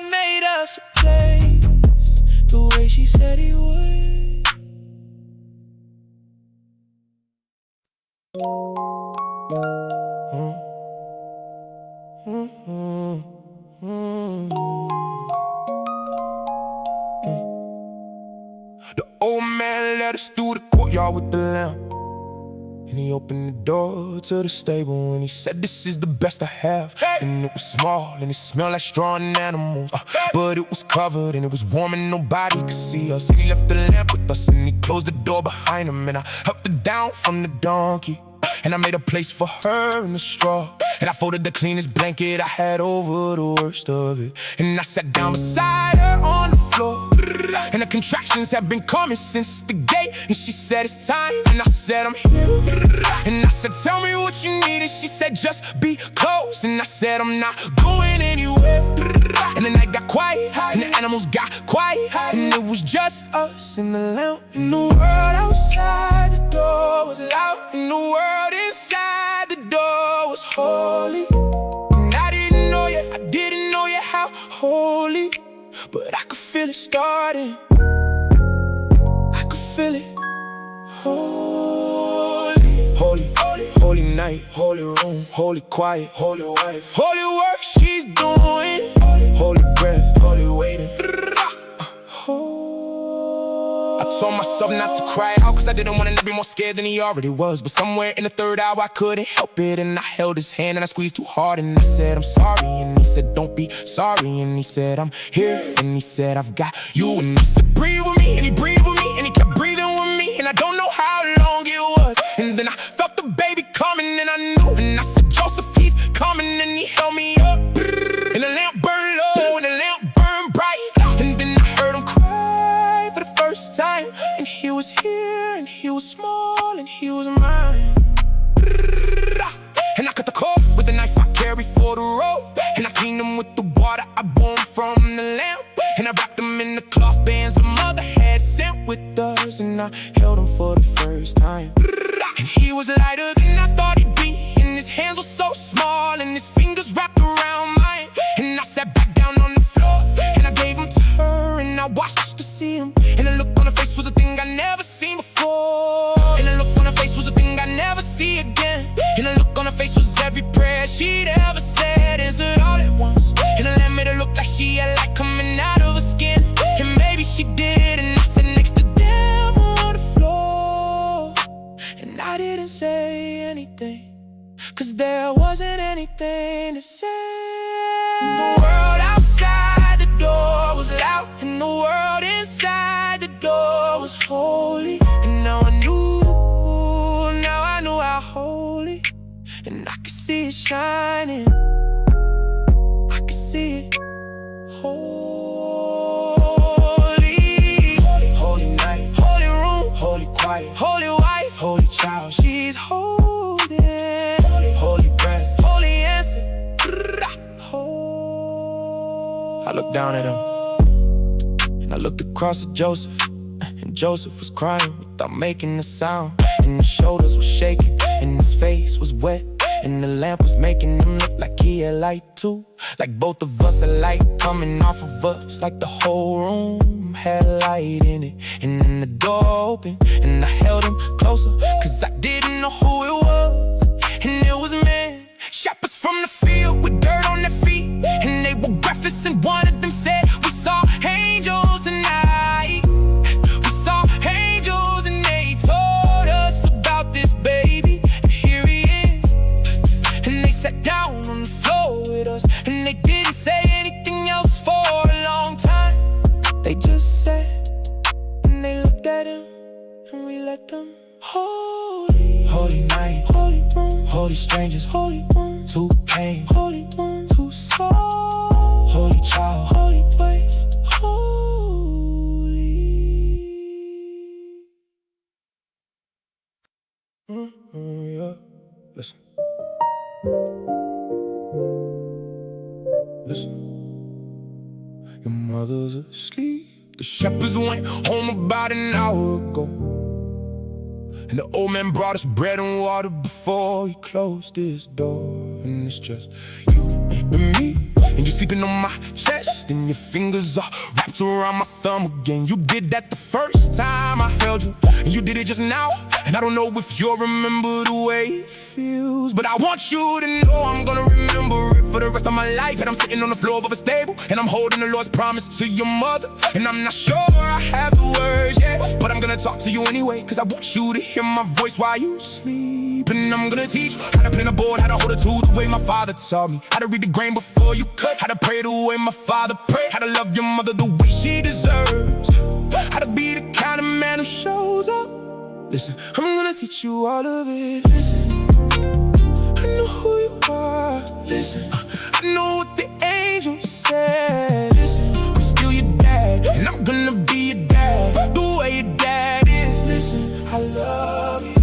made us a place the way she said he would. The old man led us through the courtyard with the lamp, and And he opened the door to the stable and he said, this is the best I have. And it was small and it smelled like straw and animals, but it was covered and it was warm and nobody could see us. And he left the lamp with us and he closed the door behind him. And I helped her down from the donkey and I made a place for her in the straw. And I folded the cleanest blanket I had over the worst of it. And I sat down beside her on the floor. And the contractions have been coming since the gate. And she said, it's time. And I said, I'm here. And I said, tell me what you need. And she said, just be close. And I said, I'm not going anywhere. And the night got quiet and the animals got quiet. And it was just us and the lamp. And the world outside the door was loud. And the world inside the door was holy. And I didn't know yet how holy, but I could feel it starting. I could feel it. Holy, holy, holy, holy night, holy room, holy quiet, holy wife, holy work she's doing, holy breath, holy waiting. I told myself not to cry out, cause I didn't want him to be more scared than he already was. But somewhere in the third hour I couldn't help it, and I held his hand and I squeezed too hard. And I said, I'm sorry, and he said, don't be sorry. And he said, I'm here, and he said, I've got you. And he said, breathe with me, and he breathed with me, and he kept breathing with me. And I don't know how long it was. And then I felt the baby coming, and I knew. And I said, Joseph, he's coming, and he held me up. And the lamp burned low, and the lamp burned bright. And then I heard him cry for the first time. And he was here, and he was small, and he was mine. And I cut the cord with the knife I carry for the road. And I cleaned him with the water I bore him from the lamp. And I wrapped him in the cloth bands my mother had sent with us. And I held him for the first time. And he was lighter than I thought he'd be. And his hands were so small, and his fingers wrapped around mine. And I sat back down on the floor, and I gave him to her. And I watched just to see him. And the look on her face was a thing I never seen before. And the look on her face was a thing I never see again. And the look on her face was every prayer she'd ever said, answered all at once. And the lamp made her look like she had light coming out of her skin. And maybe she did. And I sat next to them on the floor, and I didn't say anything, cause there wasn't anything to say. The world outside the door was loud, and the world inside the door was holy. And now I knew how holy. And I could see it shining, I could see it. Holy, holy, holy night, holy room, holy quiet, holy wife, holy child she's holding, holy breath, holy answer. I looked down at him, and I looked across at Joseph, and Joseph was crying without making a sound. And his shoulders were shaking, and his face was wet, and the lamp was making him look like he had light too. Like both of us had light coming off of us, like the whole room had light in it. And then the door opened, and I held him closer, cause I didn't know who it was. And it was men, shepherds from the field with dirt on their feet. And they were breathless, and one of them said, we saw angels tonight. We saw angels, and they told us about this baby. And here he is. And they sat down on the floor with us, and they didn't say anything else for a long time. They just sat, and they looked at him, and we let them. Holy, holy night, holy room, holy strangers, holy ones who came, holy ones who saw, holy child, holy wife, holy. Yeah. Listen. Listen. Your mother's asleep. The shepherds went home about an hour ago, and the old man brought us bread and water before he closed his door. And it's just you and me, and you're sleeping on my chest, and your fingers are wrapped around my thumb again. You did that the first time I held you, and you did it just now. And I don't know if you'll remember the way it feels, but I want you to know I'm gonna remember it for the rest of my life. And I'm sitting on the floor of a stable, and I'm holding the Lord's promise to your mother. And I'm not sure I have the words yet, but I'm gonna talk to you anyway, cause I want you to hear my voice while you sleep. and I'm gonna teach how to plant a board, how to hold a tool the way my father taught me, how to read the grain before you cut, how to pray the way my father prayed, how to love your mother the way she deserves, how to be the kind of man who shows up. Listen, I'm gonna teach you all of it. Listen, I know who you are. Listen, I know what the angel said. Listen, I'm still your dad, and I'm gonna be your dad the way your dad is. Listen, I love you.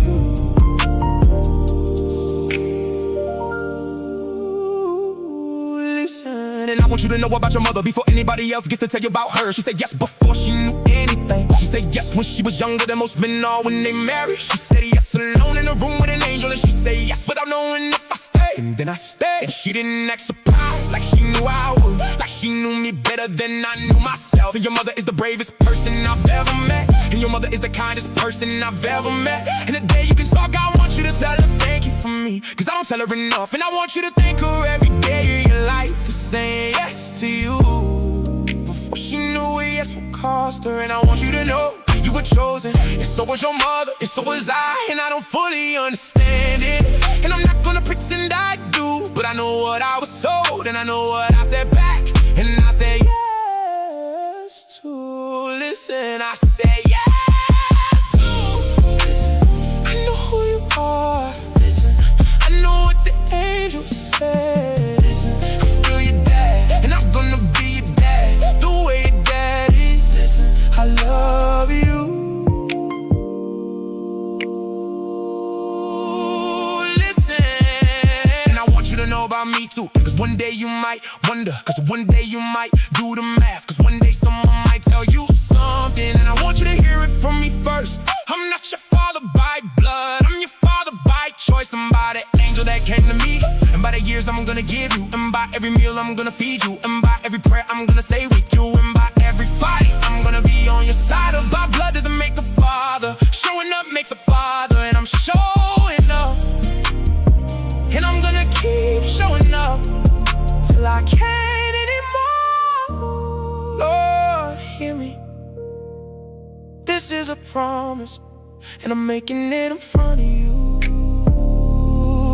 Listen, and I want you to know about your mother before anybody else gets to tell you about her. She said yes before she knew anything. She said yes when she was younger than most men are when they marry. She said yes alone in a room with an angel, and she said yes without knowing if I stayed. And then I stayed, and she didn't act surprised like she knew I would, like she knew me better than I knew myself. And your mother is the bravest person I've ever met, and your mother is the kindest person I've ever met. And the day you can talk, I want you to tell her thank you for me, cause I don't tell her enough. And I want you to thank her every day of your life for saying yes to you before she knew what yes would cost her. And I want you to know you were chosen, and so was your mother, and so was I. And I don't fully understand it, and I'm not gonna pretend I do, but I know what I was told, and I know what I said back, and I said yes to. Listen, I said yes to. Listen, I know who you are. Listen, I know what the angel said. Listen, I'm still your dad, and I'm gonna be your dad the way your dad is. Listen, I love you. About me too, cause one day you might wonder, cause one day you might do the math, cause one day someone might tell you something, and I want you to hear it from me first. I'm not your father by blood, I'm your father by choice. I'm by the angel that came to me, and by the years I'm gonna give you, and by every meal I'm gonna feed you, and by every prayer I'm gonna say with you, and by every fight I'm gonna be on your side. Of by blood doesn't make a father, showing up makes a father, and I'm showing up. And I'm gonna keep showing up till I can't anymore. Lord, hear me. This is a promise, and I'm making it in front of you,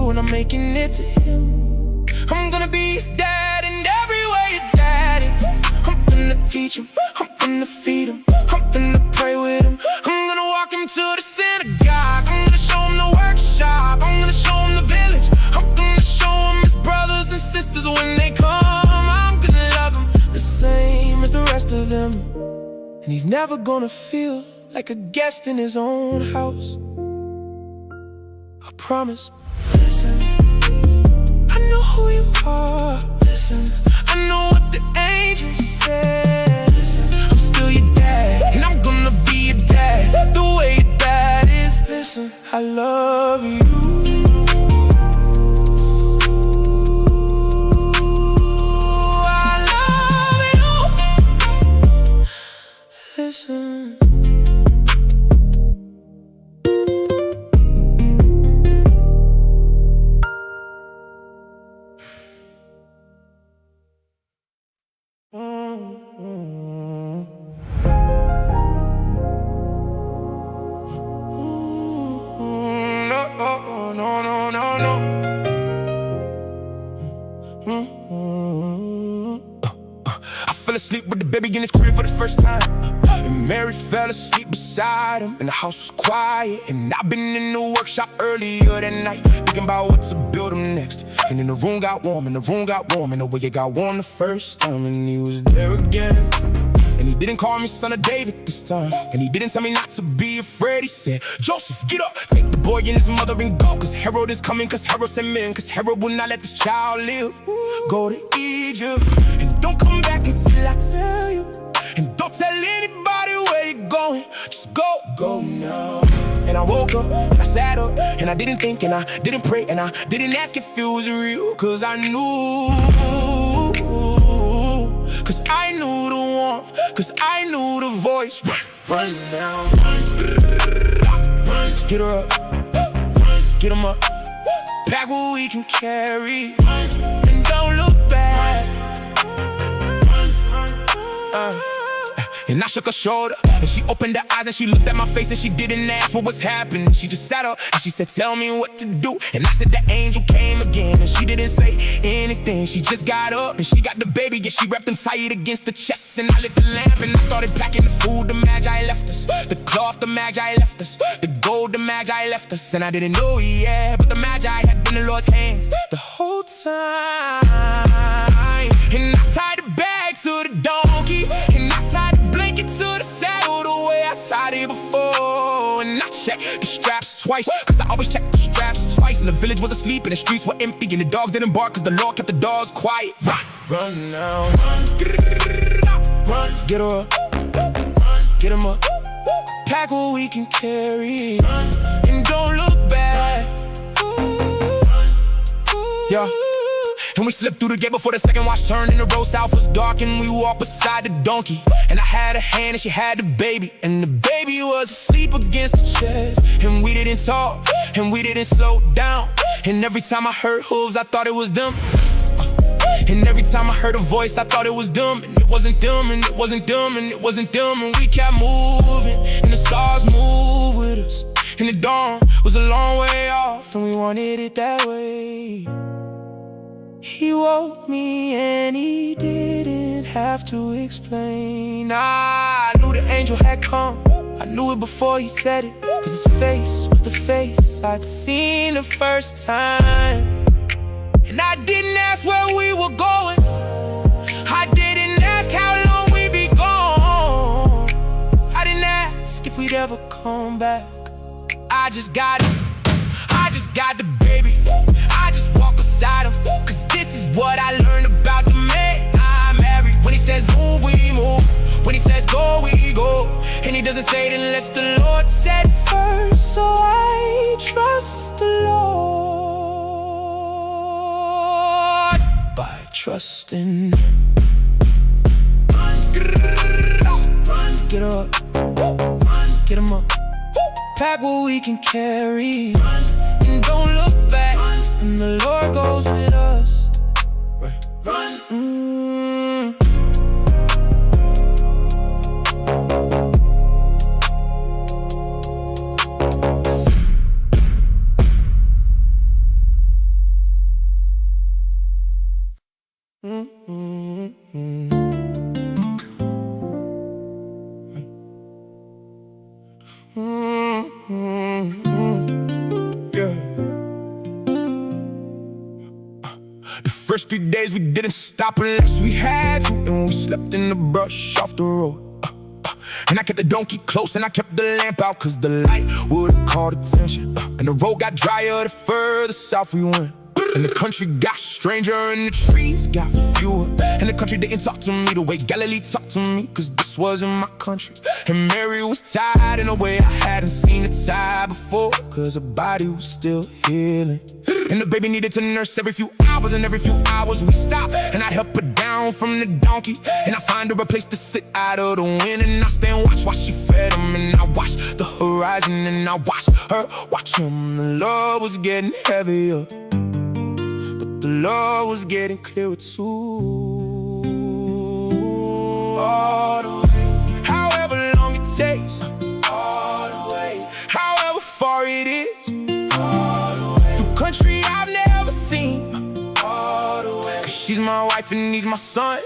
and I'm making it to him. I'm gonna be his dad in every way your daddy. I'm gonna teach him, I'm gonna feed him, I'm gonna pray with him, I'm gonna walk him to the synagogue, I'm gonna show him the workshop, I'm gonna show him the village, I'm gonna show him his brothers and sisters when they come. I'm gonna love him the same as the rest of them, and he's never gonna feel like a guest in his own house. I promise. Listen, I know who you are. Listen, I know what the angel said. Listen, I'm still your dad, and I'm gonna be your dad the way your dad is. Listen, I love you. Listen. I fell asleep with the baby in his crib for the first time, and Mary fell asleep beside him, and the house was quiet. And I've been in the workshop earlier that night, thinking about what to build him next. And then the room got warm, and the room got warm, and the way it got warm the first time, and he was there again. And he didn't call me son of David this time, and he didn't tell me not to be afraid. He said, Joseph, get up, take the boy and his mother and go, cause Herod is coming, cause Herod sent men, cause Herod will not let this child live. Go to Egypt, and don't come back until I tell you, and don't tell anybody where you're going. Just go now. And I woke up, and I sat up, and I didn't think, and I didn't pray, and I didn't ask if it was real, cause I knew. Cause I knew the warmth, cause I knew the voice. Run now, run. Get her up, get him up. Pack what we can carry, and don't look back. And I shook her shoulder, and she opened her eyes and she looked at my face and she didn't ask what was happening. She just sat up and she said, tell me what to do. And I said the angel came again, and she didn't say anything. She just got up and she got the baby, and she wrapped him tight against the chest. And I lit the lamp and I started packing the food. The Magi left us, the cloth, the Magi left us, the gold, the Magi left us. And I didn't know it yet, but the Magi had been in the Lord's hands the whole time. And I tied the bag to the donkey, and I tied the blanket to the saddle the way I tied it before. And I checked the straps twice, cause I always check the straps twice. And the village was asleep and the streets were empty, and the dogs didn't bark cause the Lord kept the dogs quiet. Run now, run, get her up, get him up, pack what we can carry, and don't look back. Yeah. And we slipped through the gate before the second watch turned, and the road south was dark, and we walked beside the donkey. And I had a hand and she had the baby, and the baby was asleep against the chest. And we didn't talk, and we didn't slow down. And every time I heard hooves, I thought it was them. And every time I heard a voice, I thought it was them. And it wasn't them, and it wasn't them, and it wasn't them. And we kept moving, and the stars moved with us. And the dawn was a long way off, and we wanted it that way. He woke me and he didn't have to explain. I knew the angel had come, I knew it before he said it, cause his face was the face I'd seen the first time. And I didn't ask where we were going, I didn't ask how long we'd be gone, I didn't ask if we'd ever come back. I just got the baby, I just walk beside him, cause this is what I learned about the man I married. When he says move, we move. When he says go, we go. And he doesn't say it unless the Lord said first. So I trust the Lord by trusting. Run, get her up, get him up, pack what we can carry, and don't look back, and the Lord goes with us. Run. First 3 days we didn't stop unless we had to, and we slept in the brush off the road. And I kept the donkey close and I kept the lamp out, cause the light would've caught attention. And the road got drier the further south we went. And the country got stranger and the trees got fewer. And the country didn't talk to me the way Galilee talked to me, cause this wasn't my country. And Mary was tired in a way I hadn't seen her tired before, cause her body was still healing. And the baby needed to nurse every few hours, and every few hours we stopped, and I help her down from the donkey, and I find her a place to sit out of the wind. And I stand watch while she fed him, and I watch the horizon, and I watch her watch him. The Lord was getting heavier, but the Lord was getting clearer too. All the way, however long it takes, all the way, however far it is, all the way, through country I've never seen, all the way, cause she's my wife and he's my son.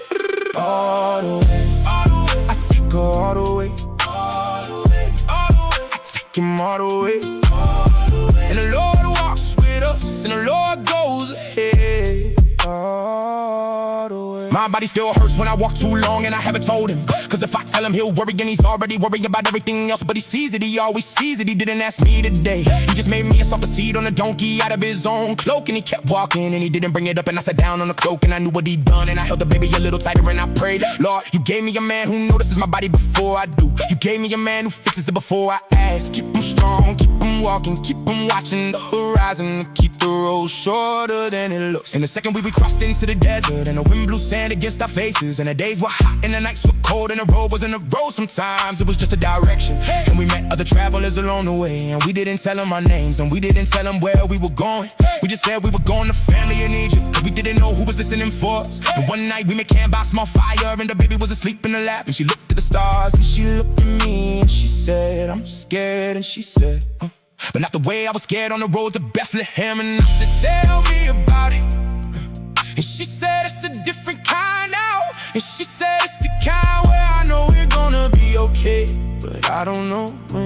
All the way, all the way, I take her all the way, all the way, all the way, I take him all the way, all the way. And the Lord walks with us, and the Lord goes ahead, all the way. My body still hurts when I walk too long and I haven't told him, cause if I tell him he'll worry, and he's already worrying about everything else. But he sees it, he always sees it. He didn't ask me today, he just made me a soft seat on a donkey out of his own cloak. And he kept walking and he didn't bring it up, and I sat down on the cloak and I knew what he'd done. And I held the baby a little tighter and I prayed, Lord, you gave me a man who notices my body before I do. You gave me a man who fixes it before I ask. Keep him strong, keep him walking, keep him watching the horizon, keep the road shorter than it looks. And the second we crossed into the desert, and the wind blew sand against our faces, and the days were hot and the nights were cold and the road wasn't a road. Sometimes it was just a direction. And we met other travelers along the way, and we didn't tell them our names, and we didn't tell them where we were going. We just said we were going to family in Egypt, cause we didn't know who was listening for us. And one night we made camp by a small fire, and the baby was asleep in the lap. And she looked at the stars, and she looked at me, and she said, I'm scared. And she said, but not the way I was scared on the road to Bethlehem. And I said, tell me about it. And she said, it's a different kind now. And she said, it's the kind where I know we're gonna be okay, but I don't know when.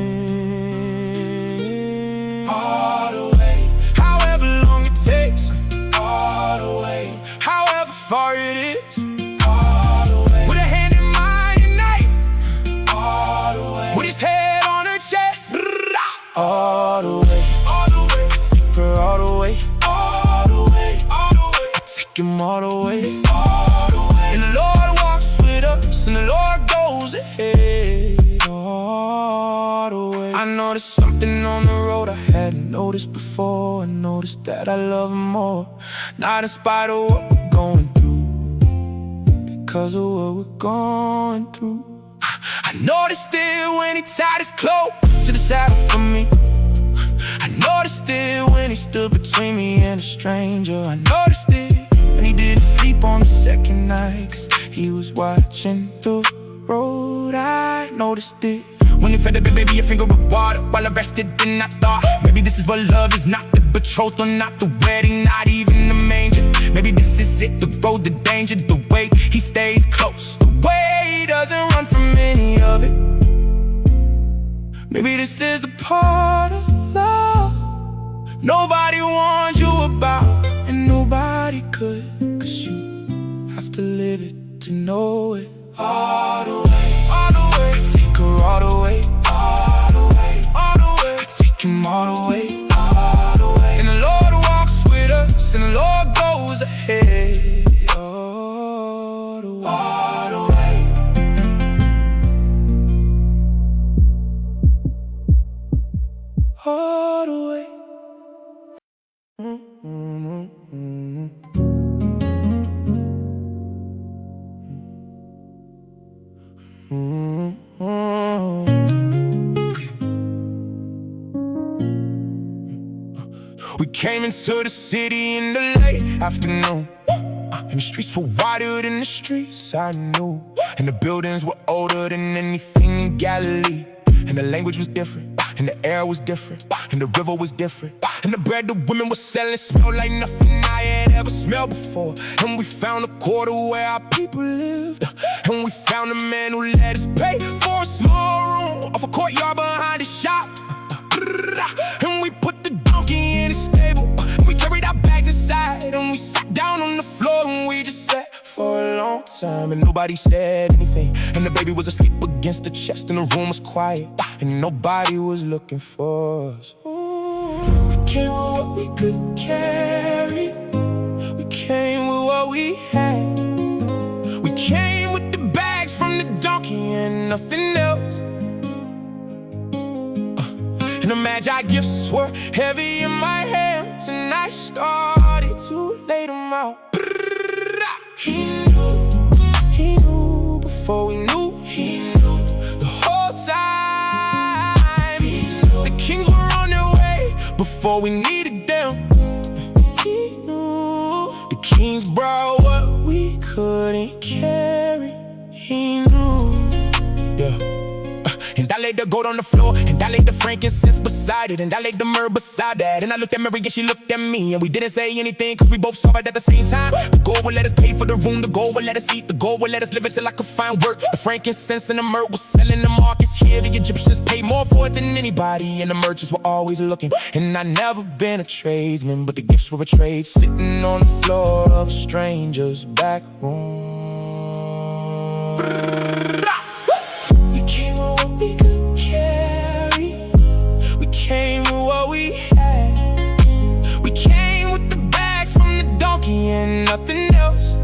All the way, however long it takes. All the way, however far it is. All the way, with a hand in mine tonight. All the way, with his head on her chest. All the way, all the way, I take her all the way. All the way, all the way, I take him all the way. All the way, and the Lord walks with us, and the Lord goes ahead. All the way, I noticed something on the road I hadn't noticed before. I noticed that I love him more, not in spite of what we're going through, because of what we're going through. I noticed it when he tied his cloak to the saddle for me. I noticed it when he stood between me and a stranger. I noticed it when he didn't sleep on the second night, cause he was watching the road. I noticed it when he fed the baby a finger with water while I rested. Then I thought, maybe this is what love is. Not the betrothal, not the wedding, not even the manger. Maybe this is it, the road, the danger, the way he stays close, the way he doesn't run from any of it. Maybe this is the part of love nobody warned you about, and nobody could, cause you have to live it to know it. All the way, all the way, I take her all the way. All the way, all the way, I take him all the way. All the way, and the Lord walks with us, and the Lord goes ahead. All the way, all the way. All the way. We came into the city in the late afternoon, and the streets were wider than the streets I knew, and the buildings were older than anything in Galilee, and the language was different, and the air was different, and the river was different, and the bread the women were selling smelled like nothing I had ever smelled before. And we found a quarter where our people lived, and we found a man who let us pay for a small room off a courtyard behind the shop. And we put the donkey in the stable, and we carried our bags inside, and we sat down on the floor, and we just sat for a long time, and nobody said anything. And the baby was asleep against the chest, and the room was quiet, and nobody was looking for us. We came with what we could carry. We came with what we had. We came with the bags from the donkey and nothing else. And the Magi gifts were heavy in my hands, and I started to lay them out. He knew before we knew. He knew the whole time. He knew the kings were on their way before we needed them. He knew the kings brought what we couldn't carry. He knew, yeah. And I laid the gold on the floor, and I laid the frankincense beside it, and I laid the myrrh beside that. And I looked at Mary and she looked at me, and we didn't say anything, cause we both saw it at the same time. The gold would let us pay for the room, the gold would let us eat, the gold would let us live until I could find work. The frankincense and the myrrh was selling the markets here. The Egyptians paid more for it than anybody, and the merchants were always looking. And I'd never been a tradesman, but the gifts were a trade, sitting on the floor of a stranger's back room. We came with what we could carry. We came with what we had. We came with the bags from the donkey and nothing else.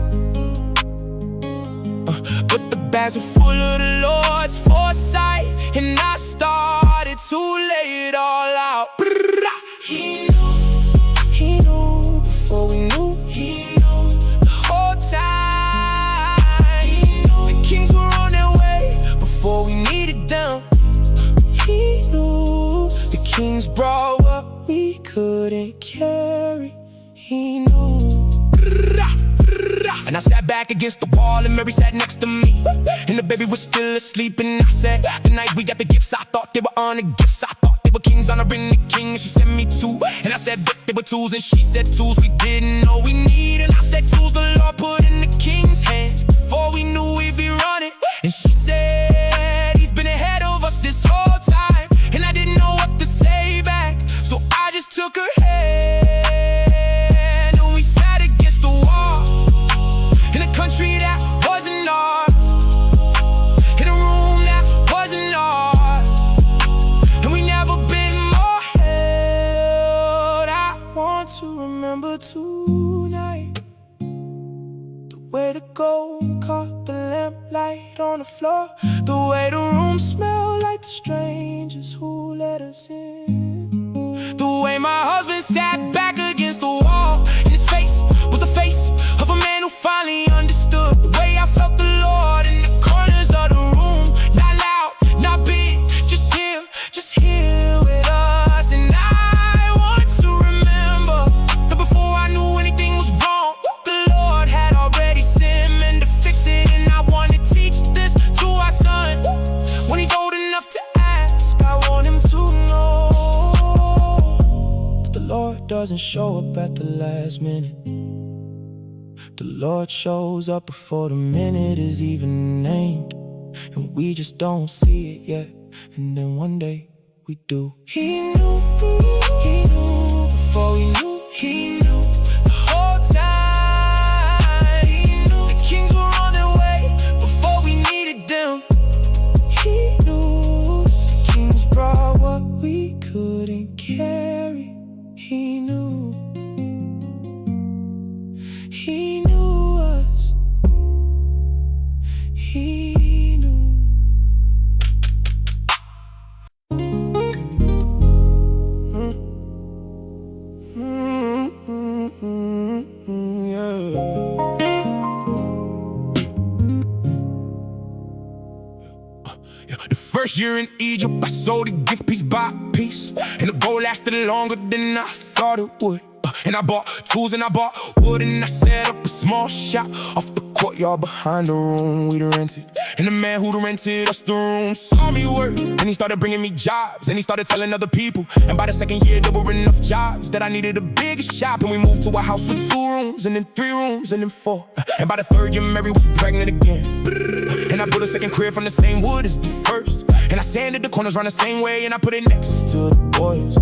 But the bags were full of the Lord's foresight, and I started to lay it all out. He knew before we knew. He knew the whole time. He knew the kings were on their way sat back against the wall and Mary sat next to me. And the baby was still asleep, and I said, the night we got the gifts, I thought they were honor gifts. I thought they were kings honoring the king, and she sent me two. And I said, but they were tools, and she said tools we didn't know we need. And I said, tools the Lord put in the king's hands before we knew we'd be running. And she said, he's been ahead of us this whole time. And I didn't know what to say back, so I just took her hand and we sat against the wall in a country that wasn't ours, in a room that wasn't ours, and we never been more held. I want to remember tonight the way the gold caught the lamplight on the floor, the way the room smelled like the strangers who let us in, the way my husband sat back against the wall and his face was the face of a man who finally understood, the way I felt the Lord in the corners of the room, not loud, not big, just here with us. And I want to remember that before I knew anything was wrong, the Lord had already sent men to fix it. And I want to teach this to our son when he's old enough to ask. I want him to know that the Lord doesn't show up at the last minute. The Lord shows up before the minute is even named, and we just don't see it yet, and then one day we do. He knew before we knew. He knew the whole time. He knew the kings were on their way before we needed them. He knew the kings brought what we couldn't carry. He knew. He knew us. He knew. The first year in Egypt, I sold a gift piece by piece, and the gold lasted longer than I thought it would. And I bought tools and I bought wood, and I set up a small shop off the courtyard behind the room we'd rented. And the man who'd rented us the room saw me work, and he started bringing me jobs, and he started telling other people. And by the second year there were enough jobs that I needed a bigger shop. And we moved to a house with 2 rooms, and then 3 rooms, and then 4. And by the 3rd year Mary was pregnant again, and I built a second crib from the same wood as the first. And I sanded the corners around the same way, and I put it next to the boys.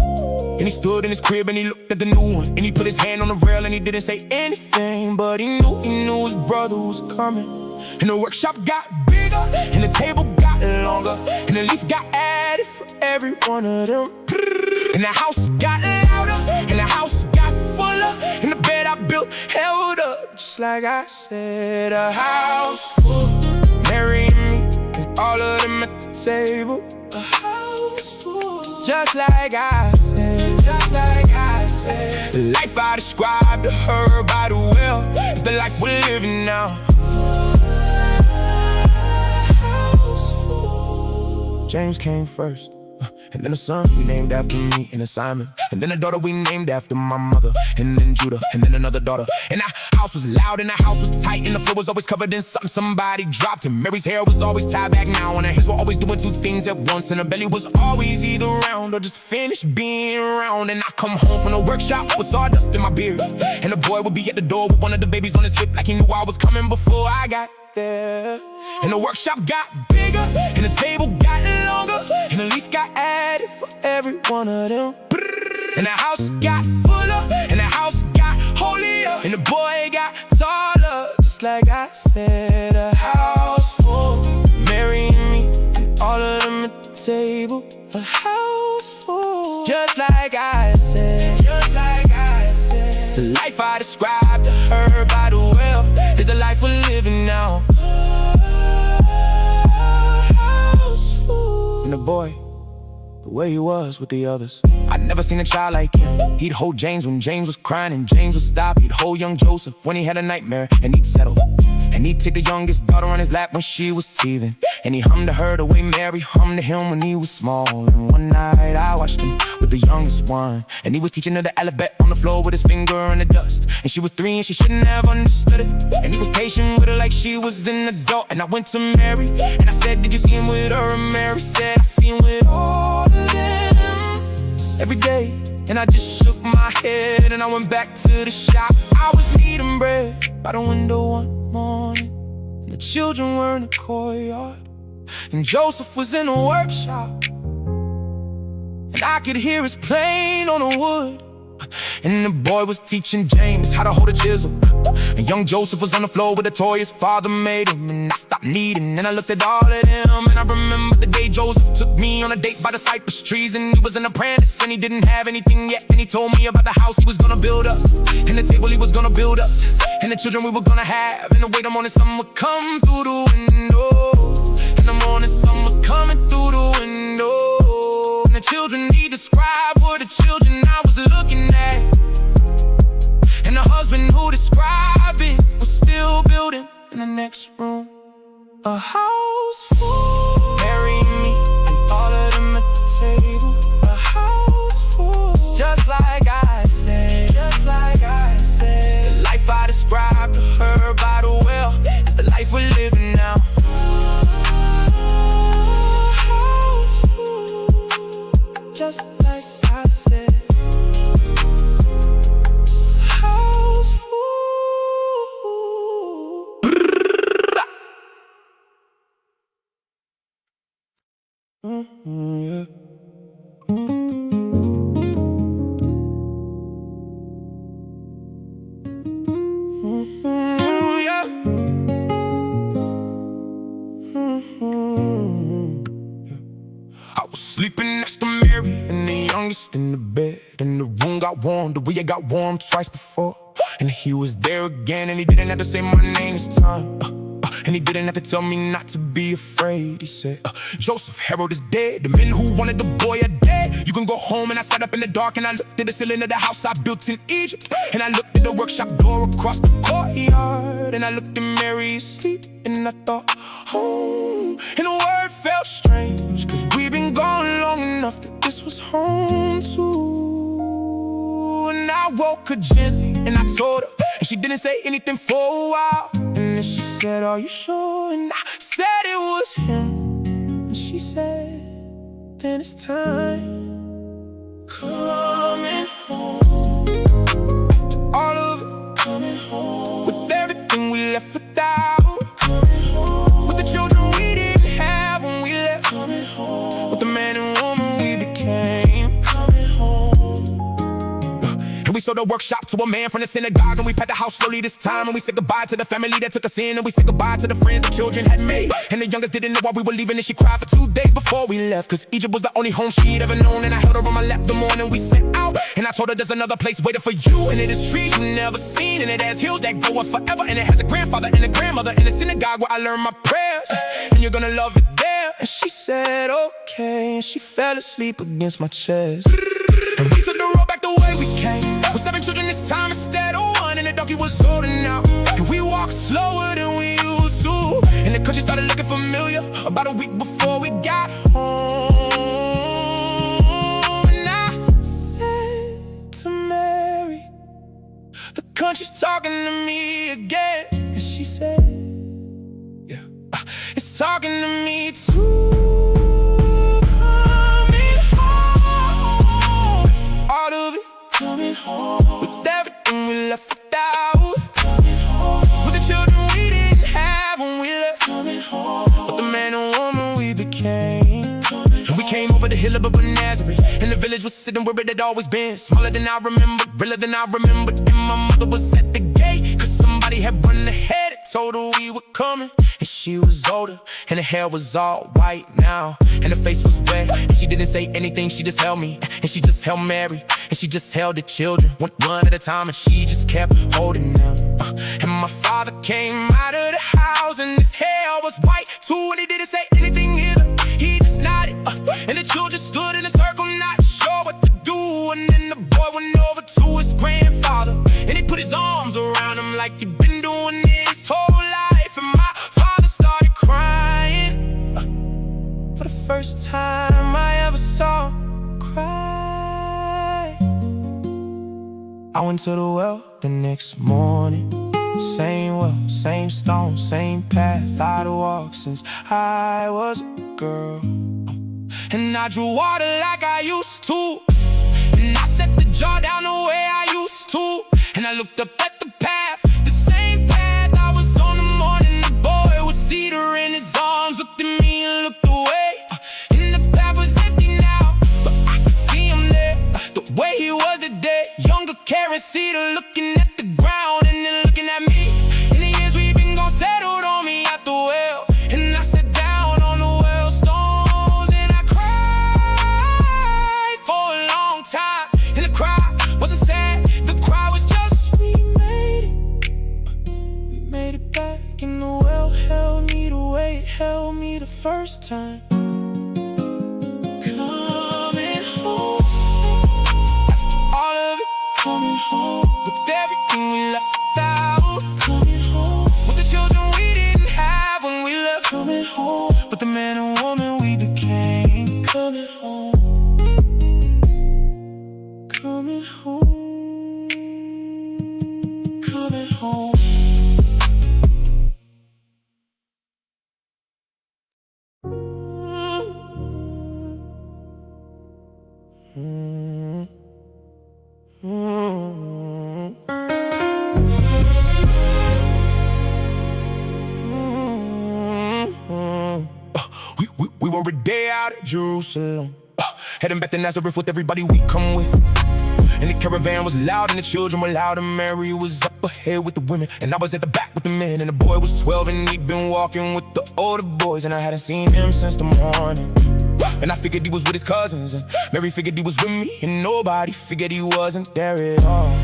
And he stood in his crib and he looked at the new one, and he put his hand on the rail and he didn't say anything, but he knew his brother was coming. And the workshop got bigger, and the table got longer, and the leaf got added for every one of them. And the house got louder, and the house got fuller, and the bed I built held up just like I said. A house full, Mary and me, and all of them at the table. A house full, just like I said, just like I said. The life I described to her by the well is the life we're living now. James came first, and then a son we named after me and Simon, and then a daughter we named after my mother, and then Judah, and then another daughter. And our house was loud and our house was tight, and the floor was always covered in something somebody dropped. And Mary's hair was always tied back now, and her hands were always doing 2 things at once, and her belly was always either round or just finished being round. And I come home from the workshop with sawdust in my beard, and the boy would be at the door with one of the babies on his hip, like he knew I was coming before I got there. And the workshop got bigger, and the table got longer, and the leaf got added for every one of them. And the house got fuller, and the house got holier, and the boy got taller, just like I said. A house full, Mary and me, and all of them at the table. A house full, just like I said, just like I said. The life I described to her by the well is the life we're living now. And the boy, the way he was with the others, I'd never seen a child like him. He'd hold James when James was crying and James would stop. He'd hold young Joseph when he had a nightmare and he'd settle. And he'd take the youngest daughter on his lap when she was teething. And he hummed to her the way Mary hummed to him when he was small. And one night I watched him with the youngest one, and he was teaching her the alphabet on the floor with his finger in the dust. And she was 3 and she shouldn't have understood it. And he was patient with her like she was an adult. And I went to Mary and I said, did you see him with her? And Mary said, I see him with all of them every day. And I just shook my head and I went back to the shop. I was kneading bread by the window one morning, and the children were in the courtyard, and Joseph was in the workshop, and I could hear his plane on the wood. And the boy was teaching James how to hold a chisel, and young Joseph was on the floor with a toy his father made him. And I stopped kneading and I looked at all of them, and I remember the day Joseph took me on a date by the cypress trees. And he was an apprentice and he didn't have anything yet, and he told me about the house he was gonna build us, and the table he was gonna build us, and the children we were gonna have. And the way the morning sun would come through the window, and the morning sun was coming through the window, and the children he described were the children I was looking at. And the husband who described it was still building in the next room a house full. Mary and me and all of them at the table. A house full. Just like I said, just like I said. The life I described to her by the well is the life we're living now. House full. Just like I said. Yeah. Yeah. I was sleeping next to Mary and the youngest in the bed, and the room got warm the way it got warm twice before. And he was there again, and he didn't have to say my name this time. And he didn't have to tell me not to be afraid. He said, Joseph, Herod is dead. The men who wanted the boy are dead. You can go home. And I sat up in the dark and I looked at the ceiling of the house I built in Egypt. And I looked at the workshop door across the courtyard. And I looked at Mary asleep and I thought, home. And the word felt strange, cause we've been gone long enough that this was home too. And I woke her gently and I told her, and she didn't say anything for a while. And then she said, are you sure? And I said it was him. And she said, then it's time coming home. After all of it, coming home. With everything we left without, coming home. With the children we didn't have when we left, coming home. With the man and woman we became, coming home. And we sold the workshop to a man from the synagogue, and we packed the house slowly this time. And we said goodbye to the family that took us in, and we said goodbye to the friends the children had made. And the youngest didn't know why we were leaving, and she cried for 2 days before we left, cause Egypt was the only home she'd ever known. And I held her on my lap the morning we set out, and I told her there's another place waiting for you, and it is trees you've never seen, and it has hills that go up forever, and it has a grandfather and a grandmother in the synagogue where I learned my prayers, and you're gonna love it there. And she said okay, and she fell asleep against my chest. And we took the road back the way we came, with 7 children this time instead of 1, and the donkey was older now. And we walked slower than we used to, and the country started looking familiar about a week before we got home. And I said to Mary, the country's talking to me again. And she said, yeah, it's talking to me too. All of it, coming home. With everything we left without, coming home. With the children we didn't have when we left, coming home. With the man and woman we became, coming and we came over the hill above Nazareth, and the village was sitting where it had always been. Smaller than I remembered, realer than I remembered. And my mother was at the gate, cause somebody had run ahead and told her we were coming. And she was older, and her hair was all white now, and her face was wet. And she didn't say anything, she just held me, and she just held Mary, and she just held the children, one at a time, and she just kept holding them. And my father came out of the house, and his hair was white too, and he didn't say anything either. He just nodded, and the children stood in a circle, not sure what to do. And then the boy went over to his grandfather, and he put his arms around him like he'd been doing this whole life. first time I ever saw him cry. I went to the well the next morning. Same well, same stone, same path I'd walked since I was a girl. And I drew water like I used to, and I set the jar down the way I used to. And I looked up at the path, the same path I was on the morning the boy with cedar in his arms looked at me and looked away. And the path was empty now, but I could see him there, the way he was today. Younger, carrying cedar, looking at the ground and then looking at me. In the years we've been gone, settled on me at the well. And I sat down on the well stones and I cried for a long time. And the cry wasn't sad, the cry was just we made it. We made it back, and the well held me the way it held me the first time. Coming home, all of it, coming home. With everything we left out, coming home. With the children we didn't have when we left, coming home. With the man and woman we became, coming home. Coming home, coming home. We were a day out of Jerusalem, heading back to Nazareth with everybody we come with. And the caravan was loud and the children were loud, and Mary was up ahead with the women, and I was at the back with the men. And the boy was 12 and he'd been walking with the older boys, and I hadn't seen him since the morning. And I figured he was with his cousins, and Mary figured he was with me, and nobody figured he wasn't there at all.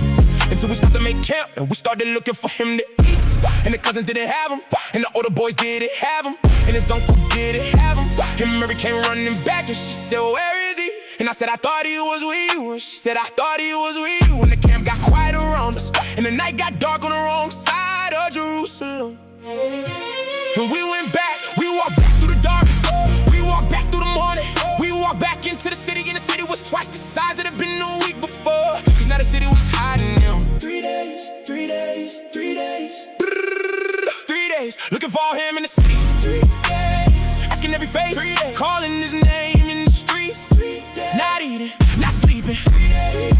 Until we started to make camp and we started looking for him to eat. And the cousins didn't have him, and the older boys didn't have him, and his uncle didn't have him. And Mary came running back and she said, where is he? And I said, I thought he was with you. And she said, I thought he was with you. And the camp got quiet around us, and the night got dark on the wrong side of Jerusalem. And we went back, we walked back through the dark, we walked back through the morning. We walked back into the city, and the city was twice the size it had been the week before. Cause now the city was hiding him. 3 days, 3 days, 3 days, 3 days, looking for him in the city. 3 days, asking every face, 3 days, calling his name in the streets. 3 days, not eating, not sleeping. 3 days, 3 days.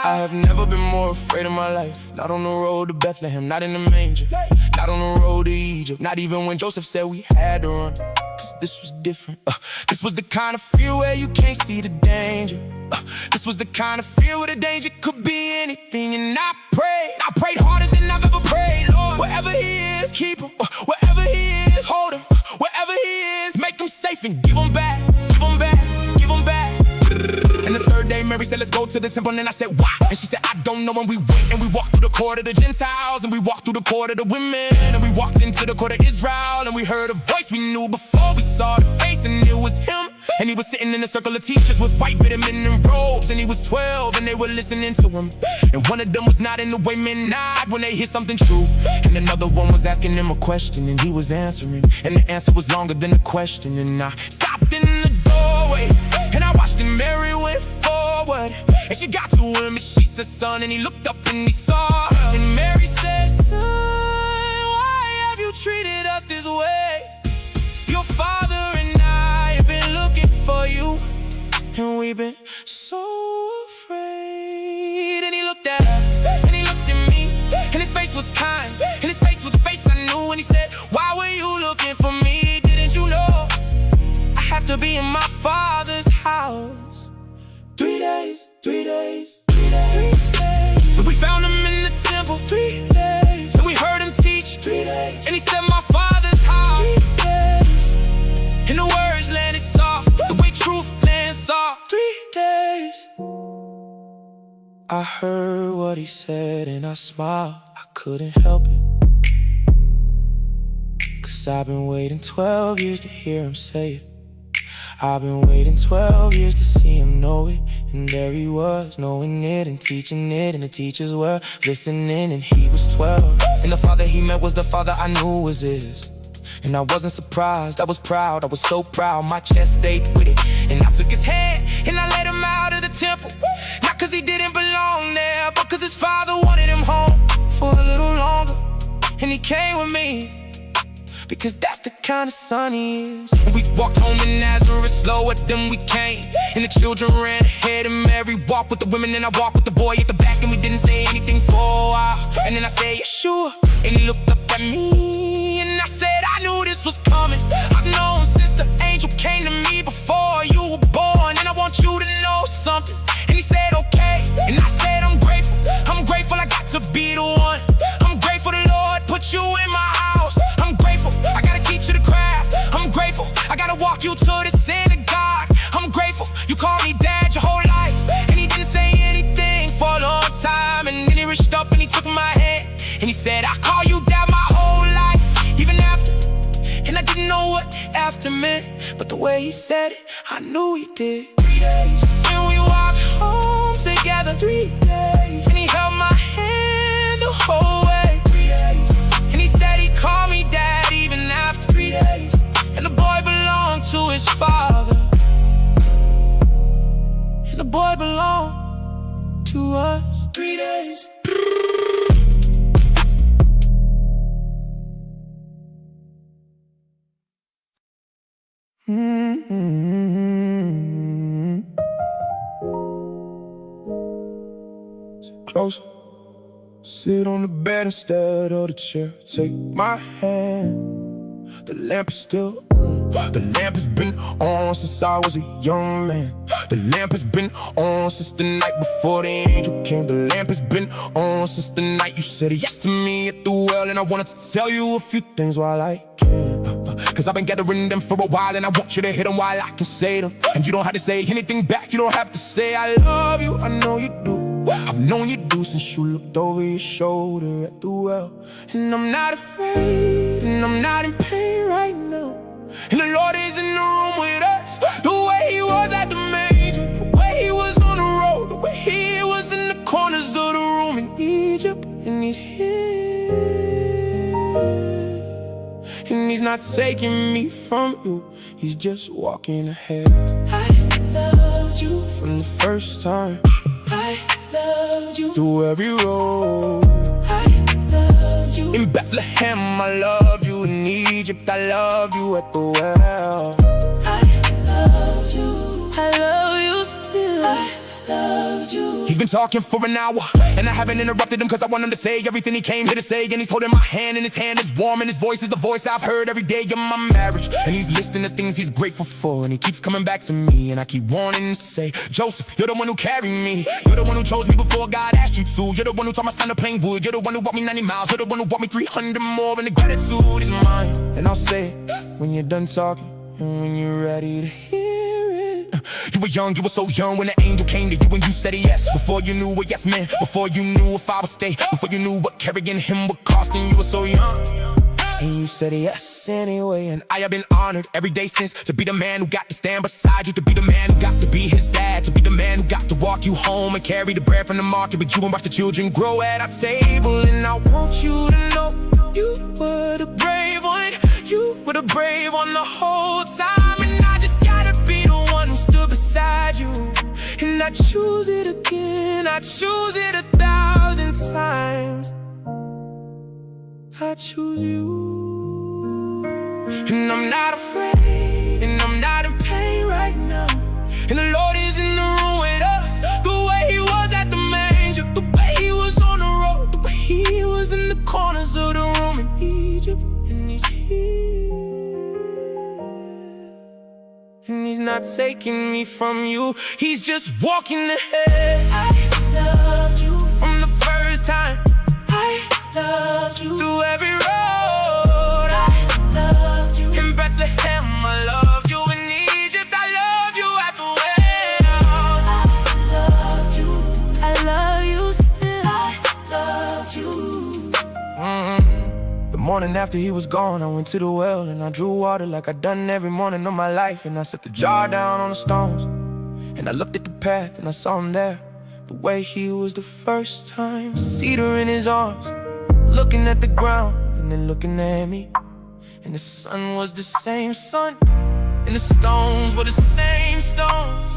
I have never been more afraid in my life. Not on the road to Bethlehem, not in the manger, not on the road to Egypt, not even when Joseph said we had to run. Cause this was different. This was the kind of fear where you can't see the danger. This was the kind of fear where the danger could be anything. And I prayed harder than I've ever prayed. Lord, wherever he is, keep him. Wherever he is, hold him. Wherever he is, make him safe and give him back. Give him back, give him back. And the third day, Mary said, let's go to the temple. And I said, why? And she said, I don't know. And we went and we walked through the court of the Gentiles, and we walked through the court of the women, and we walked into the court of Israel. And we heard a voice we knew before we saw the face, and it was him. And he was sitting in a circle of teachers with white bearded men in robes. And he was 12 and they were listening to him. And one of them was nodding the way men nod when they hear something true. And another one was asking him a question, and he was answering, and the answer was longer than the question. And I stopped in the doorway and I watched, and Mary went forward, and she got to him and she said, son. And he looked up and he saw her, and Mary said, son, why have you treated us this way? Your father and I have been looking for you, and we've been so afraid. And he looked at her, and he looked at me, and his face was kind, and his face was the face I knew. And he said, why were you looking for me? Didn't you know I have to be in my father's house? 3 days, 3 days, 3 days, 3 days. And we found him in the temple. 3 days. And we heard him teach. 3 days. And he said, my father's house. 3 days. And the words landed soft, the way truth lands soft. 3 days. I heard what he said and I smiled. I couldn't help it, cause I've been waiting 12 years to hear him say it. I've been waiting 12 years to see him know it. And there he was, knowing it and teaching it, and the teachers were listening, and he was 12. And the father he met was the father I knew was his. And I wasn't surprised, I was proud, I was so proud. My chest ached with it. And I took his hand and I led him out of the temple. Not cause he didn't belong there, but cause his father wanted him home for a little longer. And he came with me, because that's the kind of son he is. And we walked home in Nazareth slower than we came. And the children ran ahead, and Mary walked with the women, and I walked with the boy at the back. And we didn't say anything for a while. And then I said, Yeshua, and he looked up at me, and I said, I knew this was coming. I've known since the angel came to me before you were born. And I want you to know something. And he said, okay. And I said, I'm grateful I got to be the one. I'm grateful the Lord put you in my house. I'm grateful I gotta teach you the craft. I'm grateful I gotta walk you to the synagogue. I'm grateful you called me dad your whole life. And he didn't say anything for a long time. And then he reached up and he took my hand, and he said, I call you dad my whole life, even after. And I didn't know what after meant, but the way he said it, I knew he did. 3 days, and we walked home together. 3 days, and he held my hand the whole way. 3 days, and he said he called me dad even after. 3 days, and the boy belonged to his father. And the boy belonged to us. 3 days. Sit closer, sit on the bed instead of the chair. Take my hand, the lamp is still on. The lamp has been on since I was a young man. The lamp has been on since the night before the angel came. The lamp has been on since the night you said yes to me at the well. And I wanted to tell you a few things while I can. Cause I've been gathering them for a while, and I want you to hit them while I can say them. And you don't have to say anything back, you don't have to say I love you, I know you do. I've known you do since you looked over your shoulder at the well. And I'm not afraid, and I'm not in pain right now. And the Lord is in the room with us, the way he was at the manger, the way he was on the road, the way he was in the corners of the room in Egypt. And he's here, and he's not taking me from you, he's just walking ahead. I loved you from the first time. I loved you through every road. I loved you in Bethlehem, I loved you in Egypt, I loved you at the well. I loved you, I love you still. I loved you. He's been talking for an hour, and I haven't interrupted him cause I want him to say everything he came here to say. And he's holding my hand, and his hand is warm, and his voice is the voice I've heard every day in my marriage. And he's listing the things he's grateful for, and he keeps coming back to me, and I keep wanting to say, Joseph, you're the one who carried me. You're the one who chose me before God asked you to. You're the one who taught my son to plane wood. You're the one who walked me 90 miles. You're the one who walked me 300 more, and the gratitude is mine. And I'll say it when you're done talking, and when you're ready to hear it. You were young, you were so young when the angel came to you and you said yes. Before you knew what yes meant, before you knew if I would stay, before you knew what carrying him would cost. And you were so young, and you said yes anyway. And I have been honored every day since, to be the man who got to stand beside you, to be the man who got to be his dad, to be the man who got to walk you home and carry the bread from the market with you and watch the children grow at our table. And I want you to know you were the brave one. You were the brave one the whole time. And I just gotta be the one who stood beside you. And I choose it again, I choose it 1,000 times. I choose you. And I'm not afraid, and I'm not in pain right now. And the Lord is in the room with us, the way he was at the manger, the way he was on the road, the way he was in the corners of the room in Egypt. And he's here, and he's not taking me from you, he's just walking ahead. I loved you from the first time. I loved you through every road. I loved you in Bethlehem, I loved you in Egypt, I loved you at the well. I loved you, I love you still. I loved you. The morning after he was gone, I went to the well and I drew water like I'd done every morning of my life. And I set the jar down on the stones, and I looked at the path and I saw him there, the way he was the first time. Cedar in his arms, looking at the ground and then looking at me. And the sun was the same sun, and the stones were the same stones,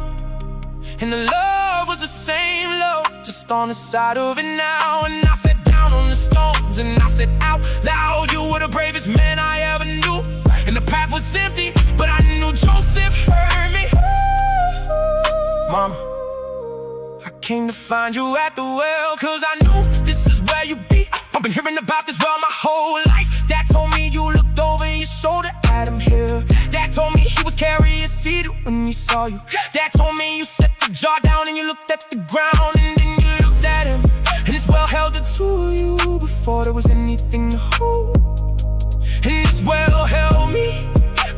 and the love was the same love, just on the side of it now. And I sat down on the stones and I said out loud, you were the bravest man I ever knew. And the path was empty, but I knew Joseph heard me. Mama, I came to find you at the well, cause I knew this is where you be. I've been hearing about this well my whole life. Dad told me you looked over your shoulder at him here. Dad told me he was carrying seed when he saw you. Dad told me you set the jar down and you looked at the ground, and then you looked at him, and this well held the two of you before there was anything to hold. And this well held me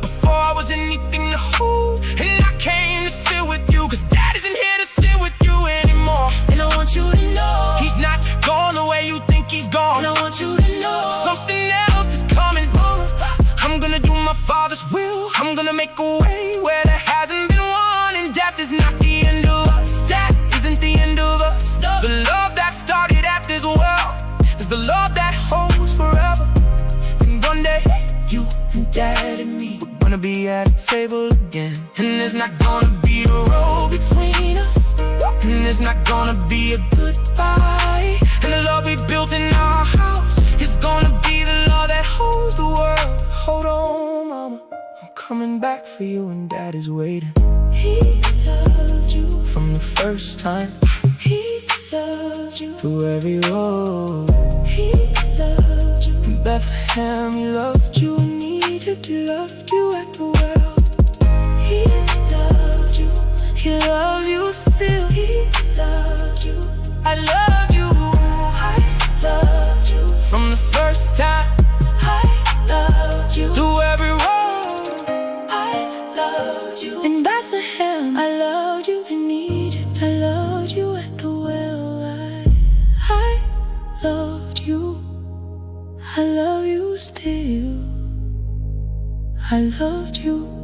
before I was anything to hold. And I came to sit with you, cause Dad isn't here to sit with you anymore. And I want you to know he's not gone the way you think he's gone. And I want you to know something else is coming. I'm gonna do my Father's will. I'm gonna make a way where there hasn't been one. And death is not the end of us. Death isn't the end of us. The love that started at this well is the love that holds forever. And one day, you and Dad and me, we're gonna be at a table again. And there's not gonna be a road between us, and there's not gonna be a goodbye. And the love we built in our house is gonna be the love that holds the world. Hold on, Mama, I'm coming back for you, and Dad is waiting. He loved you from the first time. He loved you through every road. He loved you in Bethlehem, he loved you. in Egypt, he loved you at the well. He loved you, he loves you still. He loved you, I loved you, I loved you from the first time. I loved you through every road. I loved you in Bethlehem, I loved you in Egypt, I loved you at the well. I loved you, I love you still. I loved you.